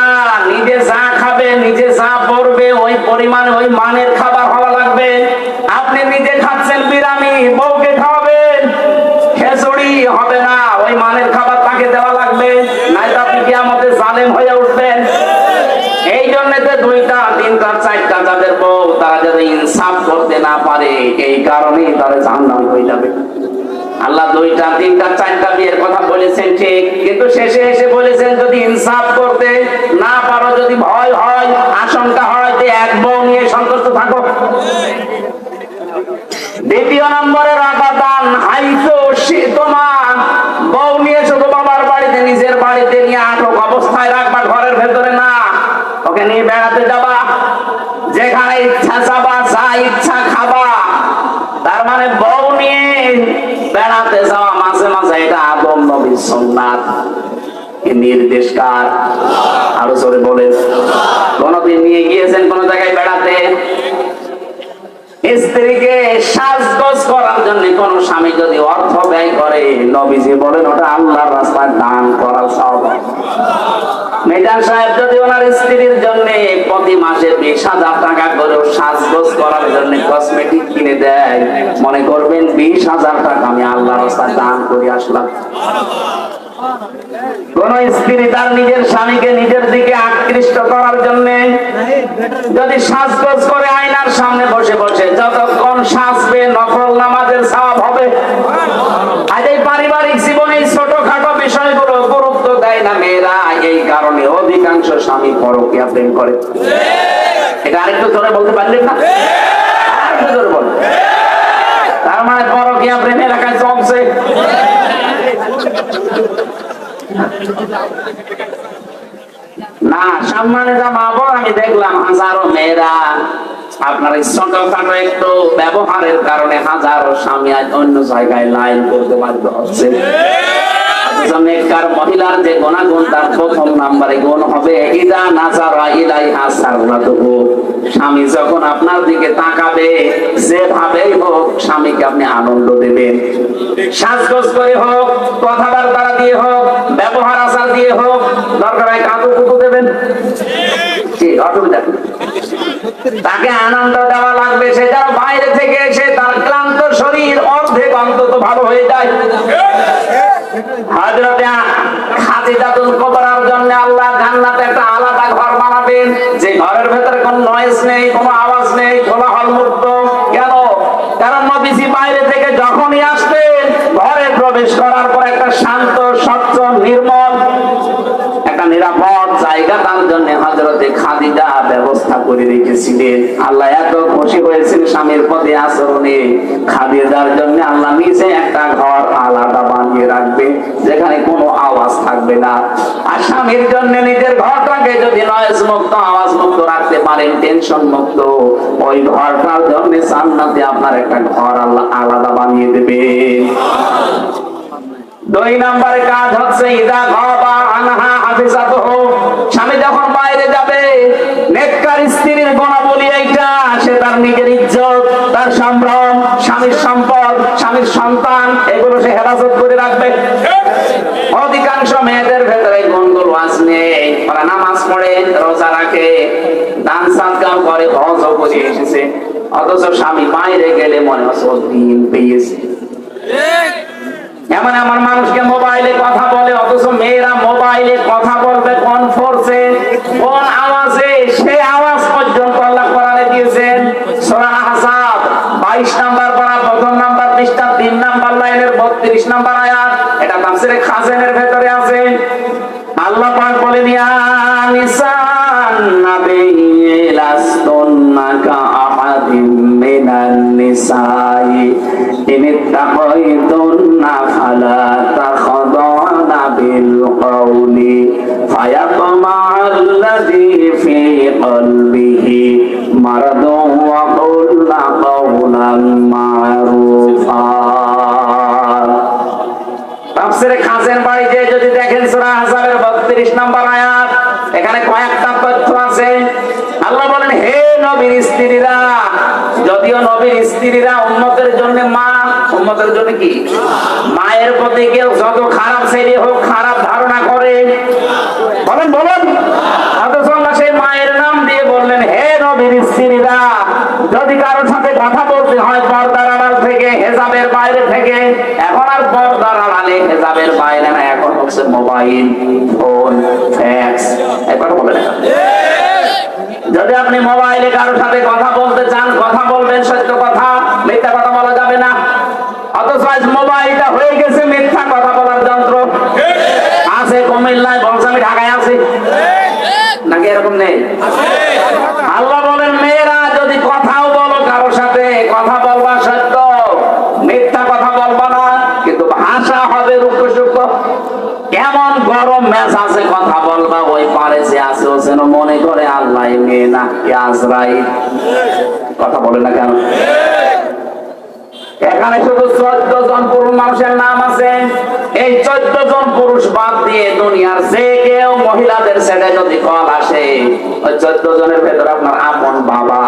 নিজে যা খাবে, নিজে যা পড়বে, ওই পরিমাণে ওই মানের খাবার হওয়া লাগবে। আপনি নিজে খাচ্ছেন বিরিয়ানি, বউকে খাওয়াবেন খিচুড়ি, হবে না। ওই মানের খাবার তাকে দেওয়া লাগবে, নাইলে আপনি কিয়ামতে জালেম হয়ে উঠবেন। এই জন্য তো 2টা 3টা 4টা যাদের বউ, তারা যদি ইনসাফ করতে না পারে, এই কারণেই তারা জাহান্নামী হয়ে যাবে। আল্লাহ 2টা 3টা 4টা বিয়ের কথা বলেছেন ঠিক, কিন্তু শেষে এসে বলেছেন যদি ইনসাফ করতে না পারো, যদি ভয় হয়, আশঙ্কা হয়, যে এক বউ নিয়ে সন্তুষ্ট থাকো। 2 নম্বরে রাগাদান হাইসু শি'তুমা, বউ নিয়ে শুধু বাবার বাড়িতে, নিজের বাড়িতে নিয়ে আটক অবস্থায় রাখবা, ঘরের ভেতরে না। ওকে নিয়ে বেড়াতে যাবা, যেখানে ইচ্ছা যাবা, যা ইচ্ছা খাবা। তার মানে বউ নিয়ে বেড়াতে যাওয়া মাঝে মাঝে, এটা আদম নবীর সুন্নাত। নির্দেশ কার? আরো জোরে বলেন। কোনদিন নিয়ে গিয়েছেন কোন জায়গায় বেড়াতে? স্ত্রীকে সাজগোজ করার জন্য কোন স্বামী যদি অর্থ ব্যয় করে, নবীজি বলেন ওটা আল্লাহর রাস্তায় দান করার সওয়াব। মিজান সাহেব যদি ওনার স্ত্রীর জন্য প্রতি মাসে 20,000 টাকা করে সাজগোজ করার জন্য কসমেটিক কিনে দেয়, মনে করবেন 20,000 টাকা আমি আল্লাহর রাস্তায় দান করে আসলাম। কোন স্ত্রী তার নিজের স্বামীকে নিজের দিকে আকৃষ্ট করার জন্য যদি সাজগোজ করে আয়নার সামনে বসে বসে যতক্ষণ সাজবে, নফল নামাজের সওয়াব হবে। আজ এই পারিবারিক জীবনে ছোটখাটো বিষয়গুলো গুরুত্ব দেয় না মেয়েরা, এই কারণে অধিকাংশ স্বামী পরকীয়া প্রেম করে। এটা আরেকটু জোরে বলতে পারলেন না? আরেকটু জোরে বল। তার মানে পরকীয়া প্রেম এলাকায় চলছে। না, সম্মানিত মা বোন, আমি দেখলাম হাজারো মেয়েরা আপনার এই ছোটখাটো একটু ব্যবহারের কারণে হাজারো স্বামী আজ অন্য জায়গায় লাইন করতে বাধ্য হচ্ছে। নেককার মহিলার যে গুণাগুণ, তার প্রথম নাম্বারে গুণ হবে ইদা নাজারা ইলাইহা সাররাতুহু। স্বামী যখন আপনার দিকে তাকাবে, যেভাবেই হোক স্বামীকে আপনি আনন্দ দেবেন। সাজগোজ করে হোক, কথাবার্তা দিয়ে হোক, ব্যবহার আচার দিয়ে হোক, দরকার হয় কাঁদু কুকু দেবেন, অসুবিধা। তাকে আনন্দ দেওয়া লাগবে, সে যেন বাইরে থেকে এসে তার ক্লান্ত শরীর অর্ধেক অন্তত ভালো হয়ে যায়। হযরতে খাদিজাতুল কুবরার জন্য আল্লাহ জান্নাতে একটা আলাদা ঘর বানাবেন, যে ঘরের ভেতরে কোনো নয়েজ নেই, কোনো আওয়াজ নেই, কোলাহল মুক্ত। কেন? কারণ নবীজি বাইরে থেকে যখনই আসতেন, ঘরে প্রবেশ করার পর একটা শান্ত, স্বচ্ছ, নির্মল, একটা নিরাপদ জায়গা তার জন্য হযরতে খাদিজা ব্যবস্থা করে রেখেছিলেন। আল্লাহ এত খুশি হয়েছেন স্বামীর প্রতি আচরণে, খাদিজার জন্য আল্লাহ নিজে একটা ঘর আলাদা বানিয়ে রাখবে, যেখানে কোনো আওয়াজ থাকবে না। আর স্বামীর জন্য নিজের ঘরটাকে যদি নয়েজ মুক্ত, আওয়াজ মুক্ত রাখতে পারেন, টেনশন মুক্ত, ওই ঘরটার জন্য জান্নাতে আপনার একটা ঘর আল্লাহ আলাদা বানিয়ে দেবে। 2 নম্বরে কাজ হচ্ছে ইদা গাবা আনহা হাফিজাতুহু। স্বামী যখন বাইরে যাবে, নেককার স্ত্রীর গুণাবলী এইটা, সে তার নিজের ইজ্জত, তার সম্ভ্রম, স্বামীর সম্পদ, স্বামীর সন্তান, এগুলো সে হেফাজত করে রাখবে। অধিকাংশ মেয়েদের ভেতরে গুণগুলো আসলে ওরা নামাজ পড়ে, রোজা রাখে, দান সাদকা করে, হজও করে এসেছে, অথচ স্বামী বাইরে গেলে মনে হচ্ছে দিন পেয়েছে। এমন আমার মানুষকে মোবাইলে কথা বলে, অথচ মেয়েরা মোবাইলে কথা বলবে কোন ফোর্সে, কোন আওয়াজে, সে আওয়াজ পর্যন্ত আল্লাহ কোরআনে দিয়েছেন। সূরা আহজাব 22 নাম্বার পারা, প্রথম নাম্বার পৃষ্ঠা, 3 নাম্বার লাইনের 32 নাম্বার আয়াত। এটা তাফসীরে খাজেনের ভেতরে আছে। আল্লাহ পাক বলেন, ইয়া নিসান নাবিয়্যি লাস্তুন্না কাআহাদিম মিনান নিসাই ইনিত্তাকাইতুন্না ফালা তাখদানা বিল কওলি ফায়াতমাআল্লাযী ফী কলবিহি মারাদুন ওয়া কুল্লা কাওলান মা'রুফা। তাফসীরে খাজেন বাড়িতে যদি দেখেন সূরা আহজাবের 32 নাম্বার আয়াত, এখানে কয়েকটা তথ্য আছে। আল্লাহ বলেন, হে নবীর স্ত্রীরা, যদিও নবীর স্ত্রীরা উম্মতের জন্য মা, উম্মতের জন্য কি? মায়ের প্রতি কেউ যত খারাপ ছেলে হোক, খারাপ ধারণা করে, বলেন বলেন, অথচ আল্লাহ সেই মায়ের নাম দিয়ে বললেন, হে নবীর স্ত্রীরা, যদি কারোর সাথে কথা বলতে হয় পর্দার আড়াল থেকে, হেজাবের বাইরে থেকে, এখন আর পর্দার আড়ালে, হেজাবের বাইরে না, এখন হচ্ছে মোবাইল, ফোন, ফ্যাক্স, একবার বলে না। যদি আপনি মোবাইলে কারোর সাথে কথা বলতে চান, কথা বলবেন সত্য কথা, মিথ্যা কথা বলা যাবে না। অথচ আজ মোবাইলটা হয়ে গেছে মিথ্যা কথা বলার যন্ত্র। আছে কুমিল্লায়, বলছে আমি ঢাকায় আছি, নাকি এরকম নেই? আল্লাহ বলেন, মেয়েরা যদি কথাও বলো কারোর সাথে, কথা বলবা সত্য, মিথ্যা কথা বলবা না, কিন্তু ভাষা হবে রুক্ষ সূক্ষ্ম। কেমন গরম মেজাজে কথা বলবা, ওই পারে যে আছে ও যেন মনে করে আল্লাহ মেয়ে না কি আজরাইল। কথা বলে না কেন? এখানে শুধু 14 জন পুরুষ মানুষের নাম আছে। এই 14 জন পুরুষ বাদ দিয়ে দুনিয়ার যে কেউ মহিলাদের ছেড়ে যদি কল আসে, ওই 14 জনের ভেতরে আপনার আপন বাবা,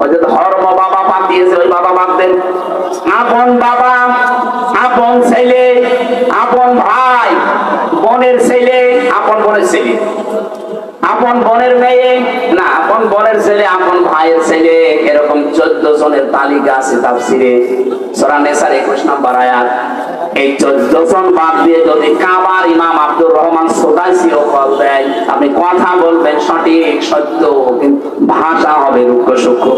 ওই যে ধর্ম বাবা বাদ দিয়েছে, ওই বাবা বাদ দেন। আপন বাবা, আপন ছেলে, আপন ভাই, বোনের ছেলে, আপন বোনের ছেলে, আপন বোনের মেয়ে, না আপন বোনের ছেলে, আপন ভাইয়ের ছেলে, এরকম 14 জনের তালিকা আছে তাফসিরে সূরা নিসার 21 নম্বর আয়াত। এই 14 জন বাদ দিয়ে যদি কাবার ইমাম আব্দুর রহমান সুদাইসিও কল দেয়, আপনি কথা বলবেন সঠিক সত্য, কিন্তু ভাষা হবে রুক্ষ সূক্ষ্ম।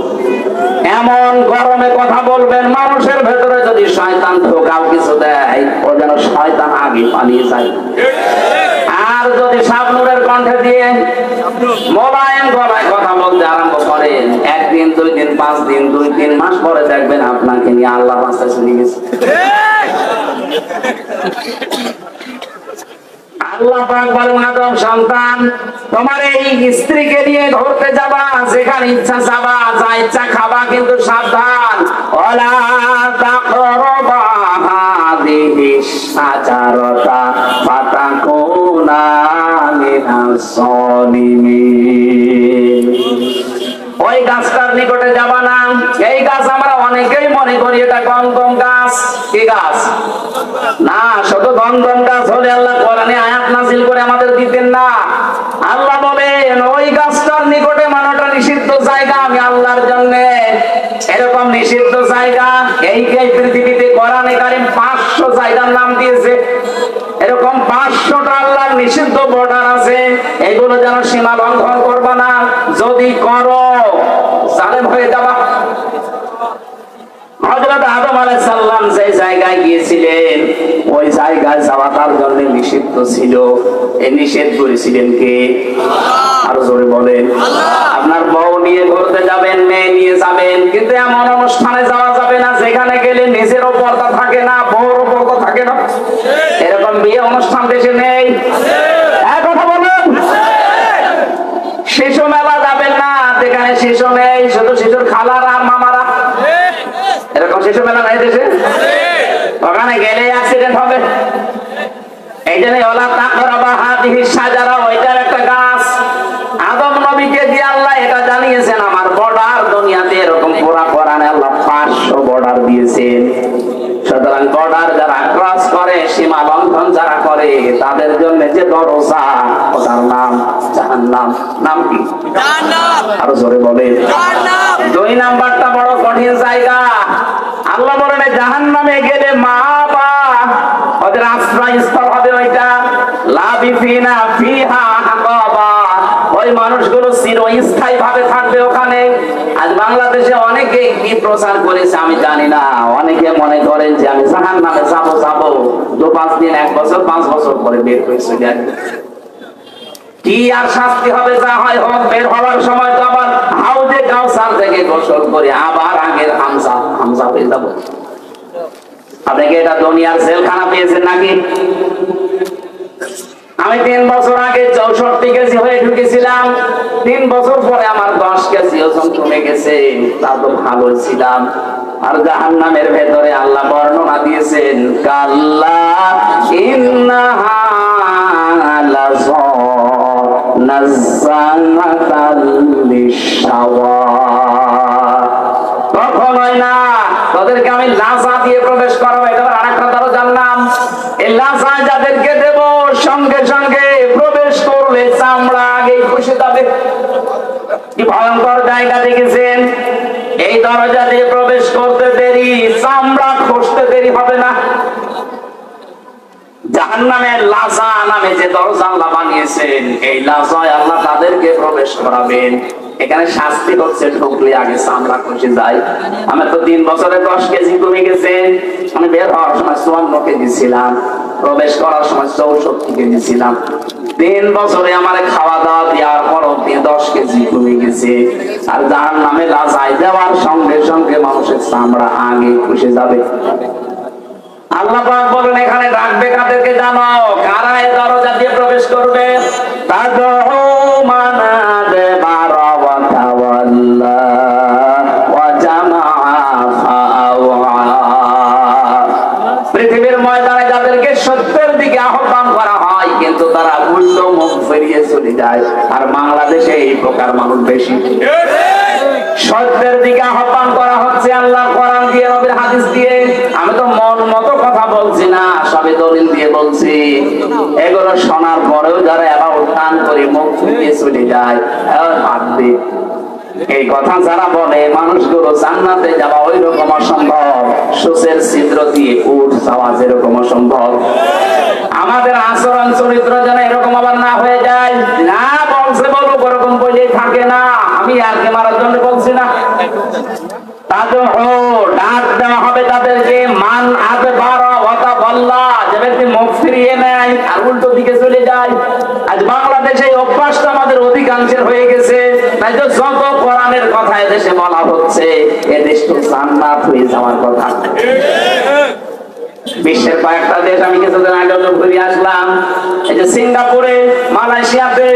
এমন গরমে কথা বলবেন, মানুষের ভেতরে যদি শয়তান ঢোকাও কিছু দেয়, ও যেন শয়তান আগে পালিয়ে যায়। আর যদি শাবনূরের কণ্ঠে দিয়ে মোলায়েম গলায় কথা বলতে আরম্ভ করেন, 1 দিন 2 দিন 5 দিন 2-3 মাস পরে দেখবেন আপনাকে নিয়ে আল্লাহ রাস্তায় চলে গেছে। আল্লাহ পাক বলেন, আদম সন্তান, তোমার এই স্ত্রীকে নিয়ে ঘুরতে যাবা, যেখানে ইচ্ছা যাবা, যা ইচ্ছা খাবা, কিন্তু সাবধান, ওয়ালা তাকরাবা হাদিহিস শাজারাতা ফাতাকুনা মিনাস সালিমিন। ওই গাছটার নিকটে যাবা না। এই গাছ আমরা অনেকেই মনে করি এটা গন্ধম গাছ। কি গাছ? না, শুধু গন্ধম গাছ হলে আল্লাহ কোরআনে আয়াত নাযিল করে আমাদের দিতেন না। আল্লাহ বলেন ওই গাছটার নিকটে মানাটা নিষিদ্ধ জায়গা আমি আল্লাহর জন্য। এরকম নিষিদ্ধ জায়গা এই পৃথিবীতে কোরআনে কারীম 500 জায়গার নাম দিয়েছে। এরকম 500টা আল্লাহর নিষিদ্ধ বর্ডার আছে, এগুলো যেন সীমা লঙ্ঘন করবে না। যদি করো জালেম হয়ে যাবা। হযরত আদম আলাইহিস সালাম যে জায়গায় গিয়েছিলেন, ওই জায়গায় যাওয়া তার জন্য নিষিদ্ধ ছিল। এই নিষেধ করেছিলেন কে? আরো জোরে বলেন। আপনার বউ নিয়ে ঘুরতে যাবেন, মেয়ে নিয়ে যাবেন, কিন্তু এমন অনুষ্ঠানে যাওয়া যাবে না যেখানে গেলে নিজেরও পর্দা থাকে না, বউরও পর্দা থাকে না। এরকম বিয়ে অনুষ্ঠান দেশে নেই? এক কথা বলুন। শিশু মেলা যাবেন না যেখানে শিশু নেই, শুধু শিশুর খালারা আর মামারা। এরকম শিশু মেলা নাই দেশে? ওখানে গেলে অ্যাক্সিডেন্ট হবে। এই জন্য ওয়ালা তাকরাবা হাদিহিস শাজারা, ওইটার একটা গাছ। আদম নবীকে দিয়ে আল্লাহ এটা জানিয়েছেন, আমার বর্ডার দুনিয়াতে এরকম পুরা কোরআনে আল্লাহ 500 বর্ডার দিয়েছেন। সুতরাং বর্ডার যারা ক্রস করে, সীমা লঙ্ঘন যারা করে, তাদের জন্য যে দরজা, ওটার নাম জাহান্নাম। নাম কি? জাহান্নাম। আরো জোরে বলে। জাহান্নাম। 2 নাম্বারটা বড় কঠিন জায়গা। আল্লাহ বলেন জাহান্নামে গেলে মা বা ওদের আশ্রয়স্থল হবে ওইটা, লাবিফিনা ফিহা হাকাবা। ওই মানুষগুলো চিরস্থায়ী ভাবে থাকবে ওখানে। আজ বাংলাদেশে অনেকে কি প্রচার করেছে আমি জানি না, অনেকে মনে করেন যে আমি জাহান্নামে যাবো 2-5 দিন 1 বছর 5 বছর পরে বের হয়ে চলে আসবে। কি আর শাস্তি হবে, যা হয় হোক, বের হওয়ার সময় তো আবার হাউজে কাউসার থেকে গোসল করে আবার আগের হামজা হয়ে যাবো। আপনি কি এটা দুনিয়ার জেলখানা পেয়েছেন নাকি? আমি 3 বছর আগে 64 কেজি হয়ে ঢুকেছিলাম। 3 বছর পরে আমার 10 কেজি ওজন কমে গেছে। তা তো ভালো ছিলাম। আর জাহান্নামের ভেতরে আল্লাহ বর্ণনা দিয়েছেন, কাল্লা ইন্নাহা লাযা নাযালাতাল লিশাওয়া। কখনোই না, তাদেরকে আমি লাজা দিয়ে প্রবেশ করাবো। এটা আরেকটা দরজার নাম। এই লাজা যাদেরকে দেব, সঙ্গে সঙ্গে প্রবেশ করলে চামড়া আগেই খসে যাবে। কি ভয়ঙ্কর জায়গা দেখেছেন? এই দরজা দিয়ে প্রবেশ করতে দেরি, চামড়া খসতে দেরি হবে না। জাহান্নামের লাজা নামে যে দরজা আল্লাহ বানিয়েছেন, এই লাজায় আল্লাহ তাদেরকে প্রবেশ করাবেন। এখানে শাস্তি হচ্ছে ঢুকলে আগে চামড়া খসে যায়। আমার তো 3 বছরে 10 কেজি কমে গেছে। আমি বের হওয়ার সময় 54 কেজি ছিলাম, প্রবেশ করার সময় 64 কেজি ছিলাম। 3 বছরে আমার খাওয়া দাওয়া দেওয়ার পর 10 কেজি কমে গেছে। আর জাহান্নামে লাজায় দেওয়ার সঙ্গে সঙ্গে মানুষের চামড়া আগে খসে যাবে। আল্লাহ পাক বলেন এখানে রাখবে কাদেরকে জানো? কারা এই দরজা দিয়ে প্রবেশ করবে? তাদউ মানাদে বারাওয়া তাওয়াল্লা ওয়া জামাআ ফাআওয়া। পৃথিবীর ময়দানে যাদেরকে সত্যের দিকে আহ্বান করা হয়, কিন্তু তারা উল্টো মুখ ফিরিয়ে চলে যায়। আর বাংলাদেশে এই প্রকার মানুষ বেশি। সত্যের দিকে আহ্বান করা হচ্ছে আল্লাহ কোরআন দিয়ে, নবীর হাদিস দিয়ে। বলছি না, সবে দলিল দিয়ে বলছি। এগুলো শোনার পরেও যারা এবার টান করে মুখ ফিরিয়ে চলে যায়, ভাববে এই কথা যারা বলে মানুষগুলো জান্নাতে যাওয়া ওই রকম অসম্ভব, সূচের ছিদ্র দিয়ে উঠ যাওয়া যেরকম অসম্ভব, আমাদের আচরণ চরিত্র যেন এরকম আবার না হয়ে যায়। না বলছে বলুক, ওরকম বলেই থাকে না, আমি আর কে মারার জন্য বলছি না। ডাক দেওয়া হবে তাদেরকে, মান আবে বারা ওয়াতা বল্লা, যে ব্যক্তি মুখ ফিরিয়ে নেয় আর উল্টো দিকে চলে যায়। আজ বাংলাদেশে এই অভ্যাসটা আমাদের অধিকাংশের হয়ে গেছে, তাই তো যত কোরআনের কথা এদেশে বলা হচ্ছে, এদেশ তো জান্নাত হয়ে যাওয়ার কথা। বিশ্বের কয়েকটা দেশ আমি কিছুদিন আগে ঘুরে আসলাম, এই যে সিঙ্গাপুরে, মালয়েশিয়াতে,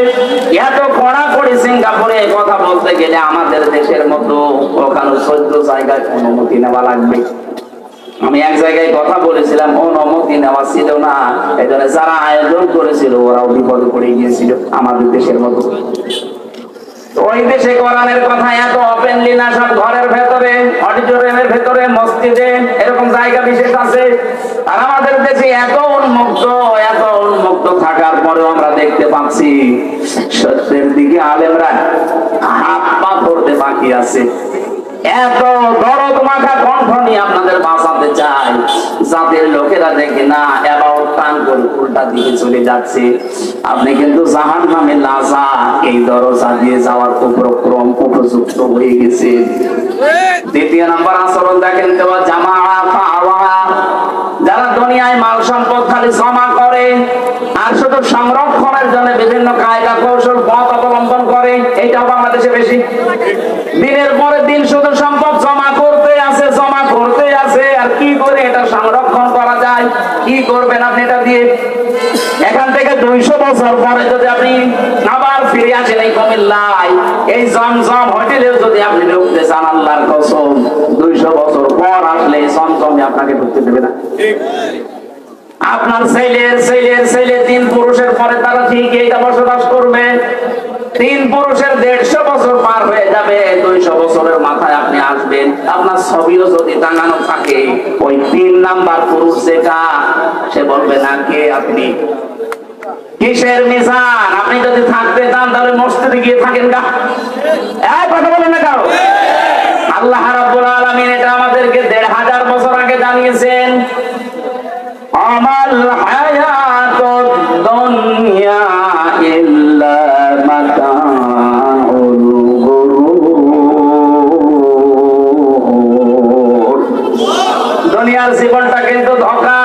এত কড়াকড়ি সিঙ্গাপুরে কথা বলতে গেলে আমাদের দেশের মতো ওখানে 14 জায়গায় অনুমতি নেওয়া লাগবে। আমি এক জায়গায় কথা বলেছিলাম, অনুমতি নেওয়া ছিল না, এই জন্য যারা আয়োজন করেছিল ওরাও বিপদে পড়ে গিয়েছিল আমাদের দেশের মতো। ওই দেশে কোরআনের কথা এত ওপেনলি না, সব ঘরের ভেতরে, অডিটোরিয়ামের ভেতরে, মসজিদে, এরকম জায়গা বিশেষ আছে। আর আমাদের দেশে এত উন্মুক্ত থাকার পরেও আমরা দেখতে পাচ্ছি সত্যের দিকে আলেমরা হাত পা ধরতে বাকি আছে। এত দরদ মাখা কণ্ঠ নিয়ে আপনাদের বাঁচাতে চাই, যাদের লোকেরা দেখে না এবার টান করে উল্টা দিকে চলে যাচ্ছে, আপনি কিন্তু জাহান্নামে লাজা এই দরজা দিয়ে যাওয়ার উপক্রম উপযুক্ত হয়ে গেছে। দ্বিতীয় নাম্বার আচরণ দেখেন, দেওয়া জামা যারা দুনিয়ায় মাল সম্পদ খালি জমা করে আর শুধু সংরক্ষণের জন্য বিভিন্ন কায়দা কৌশল পথ অবলম্বন করে, এইটাও বাংলাদেশে বেশি। দিনের পরে দিন শুধু সম্পদ জমা করতে আছে, আর কি করে এটা সংরক্ষণ করা যায়, কি করবেন আপনি এটা দিয়ে? এখান থেকে 200 বছর পরে যদি আপনি আবার ফিরে আসেন এই কুমিল্লায়, এই জমজম হোটেলেও যদি আপনি ঢুকতে চান, আল্লাহর কসম 200 বছর পর আসলে এই জমজমে আপনাকে ঢুকতে দেবে না। আপনার ছেলের 3 পুরুষের পরে তারা ঠিক এইটা বসবাস করবে। 3 পুরুষের 150 বছর পার হয়ে যাবে, 200 বছরের মাথায় আপনি আসবেন। আপনার ছবিও যদি টাঙানো থাকে, ওই 3 নাম্বার পুরুষ যেটা, সে বলবে না কে আপনি, কিসের মিজান? আপনি যদি থাকতে চান তাহলে মসজিদে গিয়ে থাকেন গা, কথা বলেন না কারো। আল্লাহ রাব্বুল আলামিন এটা আমাদেরকে 1500 বছর আগে জানিয়েছেন। আমাল হায়াতুদ দুনিয়া ইল্লা মাতাউল গুরুর। দুনিয়ার জীবনটা কিন্তু ধোঁকা।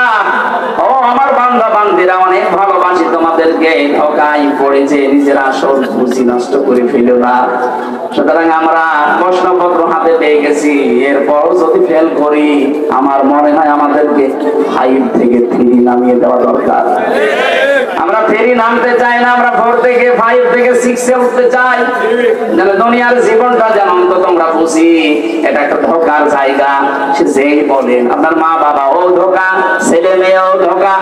ও আমার বান্দা বান্দিরা, অনেক ভালোবাসি তোমাদেরকে, ধোঁকায় পড়েছে, নিজের আসল বুঝি নষ্ট করে ফেলো না। সুতরাং আমরা প্রশ্নপত্র হাতে পেয়ে গেছি, এরপর যদি ফেল করি আমার মনে হয় আমাদেরকে 5 থেকে 3 নামিয়ে দেওয়া দরকার। আমরা 3 নামতে চাই না, আমরা 4 থেকে 5 থেকে 6 এ উঠতে চাই, যেন দুনিয়ার জীবনটা যেন অন্তত আমরা বুঝি এটা একটা ধোঁকার জায়গা। সে যেই বলেন, আপনার মা বাবা ও ধোঁকা, ছেলে মেয়েও ধোঁকা।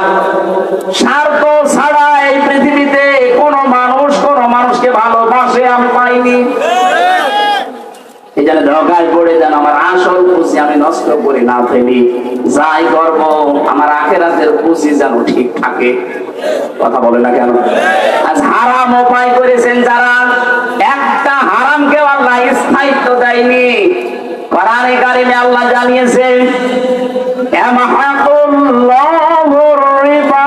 স্বার্থ ছাড়া এই পৃথিবীতে কোন মানুষকে ভালোবাসে আমি পাইনি। এই জন্য ধোঁকায় পড়ে যেন আমার আসল পুঁজি আমি নষ্ট করে না ফেলি। যাই করবো আমার আখিরাতের পুঁজি যেন ঠিক থাকে। কথা বলে না কেন? আজ হারাম উপায় করেছেন যারা, একটা হারামকে আল্লাহ স্থায়িত্ব দেয়নি। কোরআনে কারিমে আল্লাহ জানিয়েছেন, ইয়ামহাকুল্লাহুর রিবা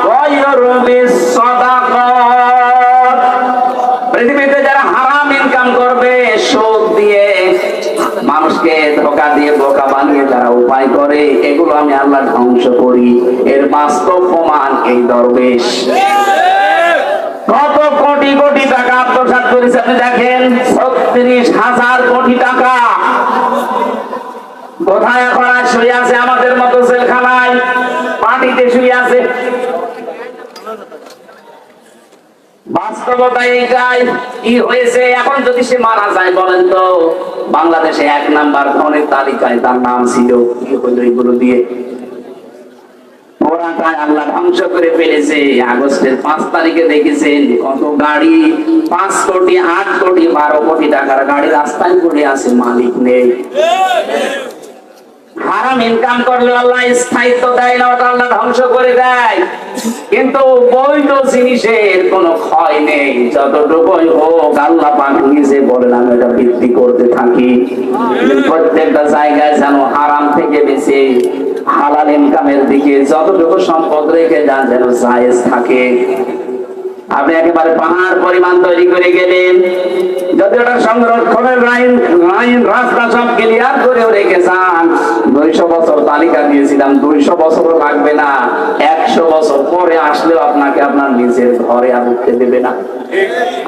ওয়া ইউরবিস সাদাকাত। পৃথিবীতে যারা হারাম ইনকাম করবে, সুদ দিয়ে, মানুষকে ধোঁকা দিয়ে বোকা বানিয়ে যারা উপায় করে, এগুলো আমি আল্লাহ ধ্বংস করি। এর বাস্তব প্রমাণ এই দরবেশ কত কোটি কোটি টাকা আত্মসাৎ করেছে আপনি দেখেন। 36,000 কোটি টাকা কোথায় এখন শুয়ে আছে? আমাদের মতো জেলখানায়, পার্টিতে শুয়ে আছে। বাস্তবতা এইটাই। কি হয়েছে এখন? যদি সে মারা যায়, বলেন তো বাংলাদেশে 1 নাম্বার ধনের তালিকায় তার নাম ছিল, কি হলো এগুলো দিয়ে? ওরাটাই আল্লাহ ধ্বংস করে ফেলেছে। আগস্টের 5 তারিখে দেখেছেন কত গাড়ি, 5 কোটি, 8 কোটি, 12 কোটি টাকার গাড়ি রাস্তায় পড়ে আছে, মালিক নেই। হারাম ইনকাম করলে আল্লাহ স্থায়িত্ব দেয় না, ওটা আল্লাহ ধ্বংস করে দেয়। কিন্তু বৈধ জিনিসের কোনো ক্ষয় নেই, যতটুকুই হোক আল্লাহ পাক নিজে বলেন আমি এটা বৃদ্ধি করতে থাকি। প্রত্যেকটা জায়গায় যেন হারাম থেকে বেশি হালাল ইনকামের দিকে যতটুকু সম্পদ রেখে যান যেন জায়েজ থাকে। আপনি একেবারে পাহাড় পরিমাণ তৈরি করে গেলেন, যদি ওটা সংরক্ষণের লাইন রাস্তা সব ক্লিয়ার করেও রেখে যান, 200 বছর তালিকা দিয়েছিলাম, 200 বছরও লাগবে না, 100 বছর পরে আসলেও আপনাকে আপনার নিজের ঘরে আর উঠতে দেবে না।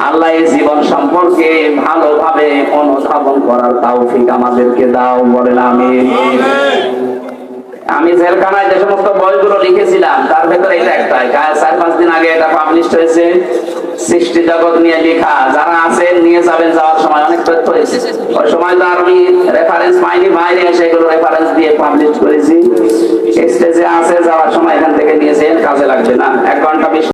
আল্লাহ এই জীবন সম্পর্কে ভালোভাবে অনুধাবন করার তৌফিক আমাদেরকে দাও, বলেন আমিন। আমি জেলখানায় যে সমস্ত বইগুলো লিখেছিলাম তার ভেতরে এটা একটাই, 4-5 দিন আগে এটা পাবলিশ হয়েছে, সৃষ্টি জগৎ নিয়ে লেখা। যারা আছেন নিয়ে যাবেন, যাওয়ার সময় অনেক তথ্য এসেছে। ওই সময় তো আর আমি রেফারেন্স পাইনি, বাইরে এসে এগুলো রেফারেন্স দিয়ে পাবলিশ করেছি। স্টেজে আছে, যাওয়ার সময়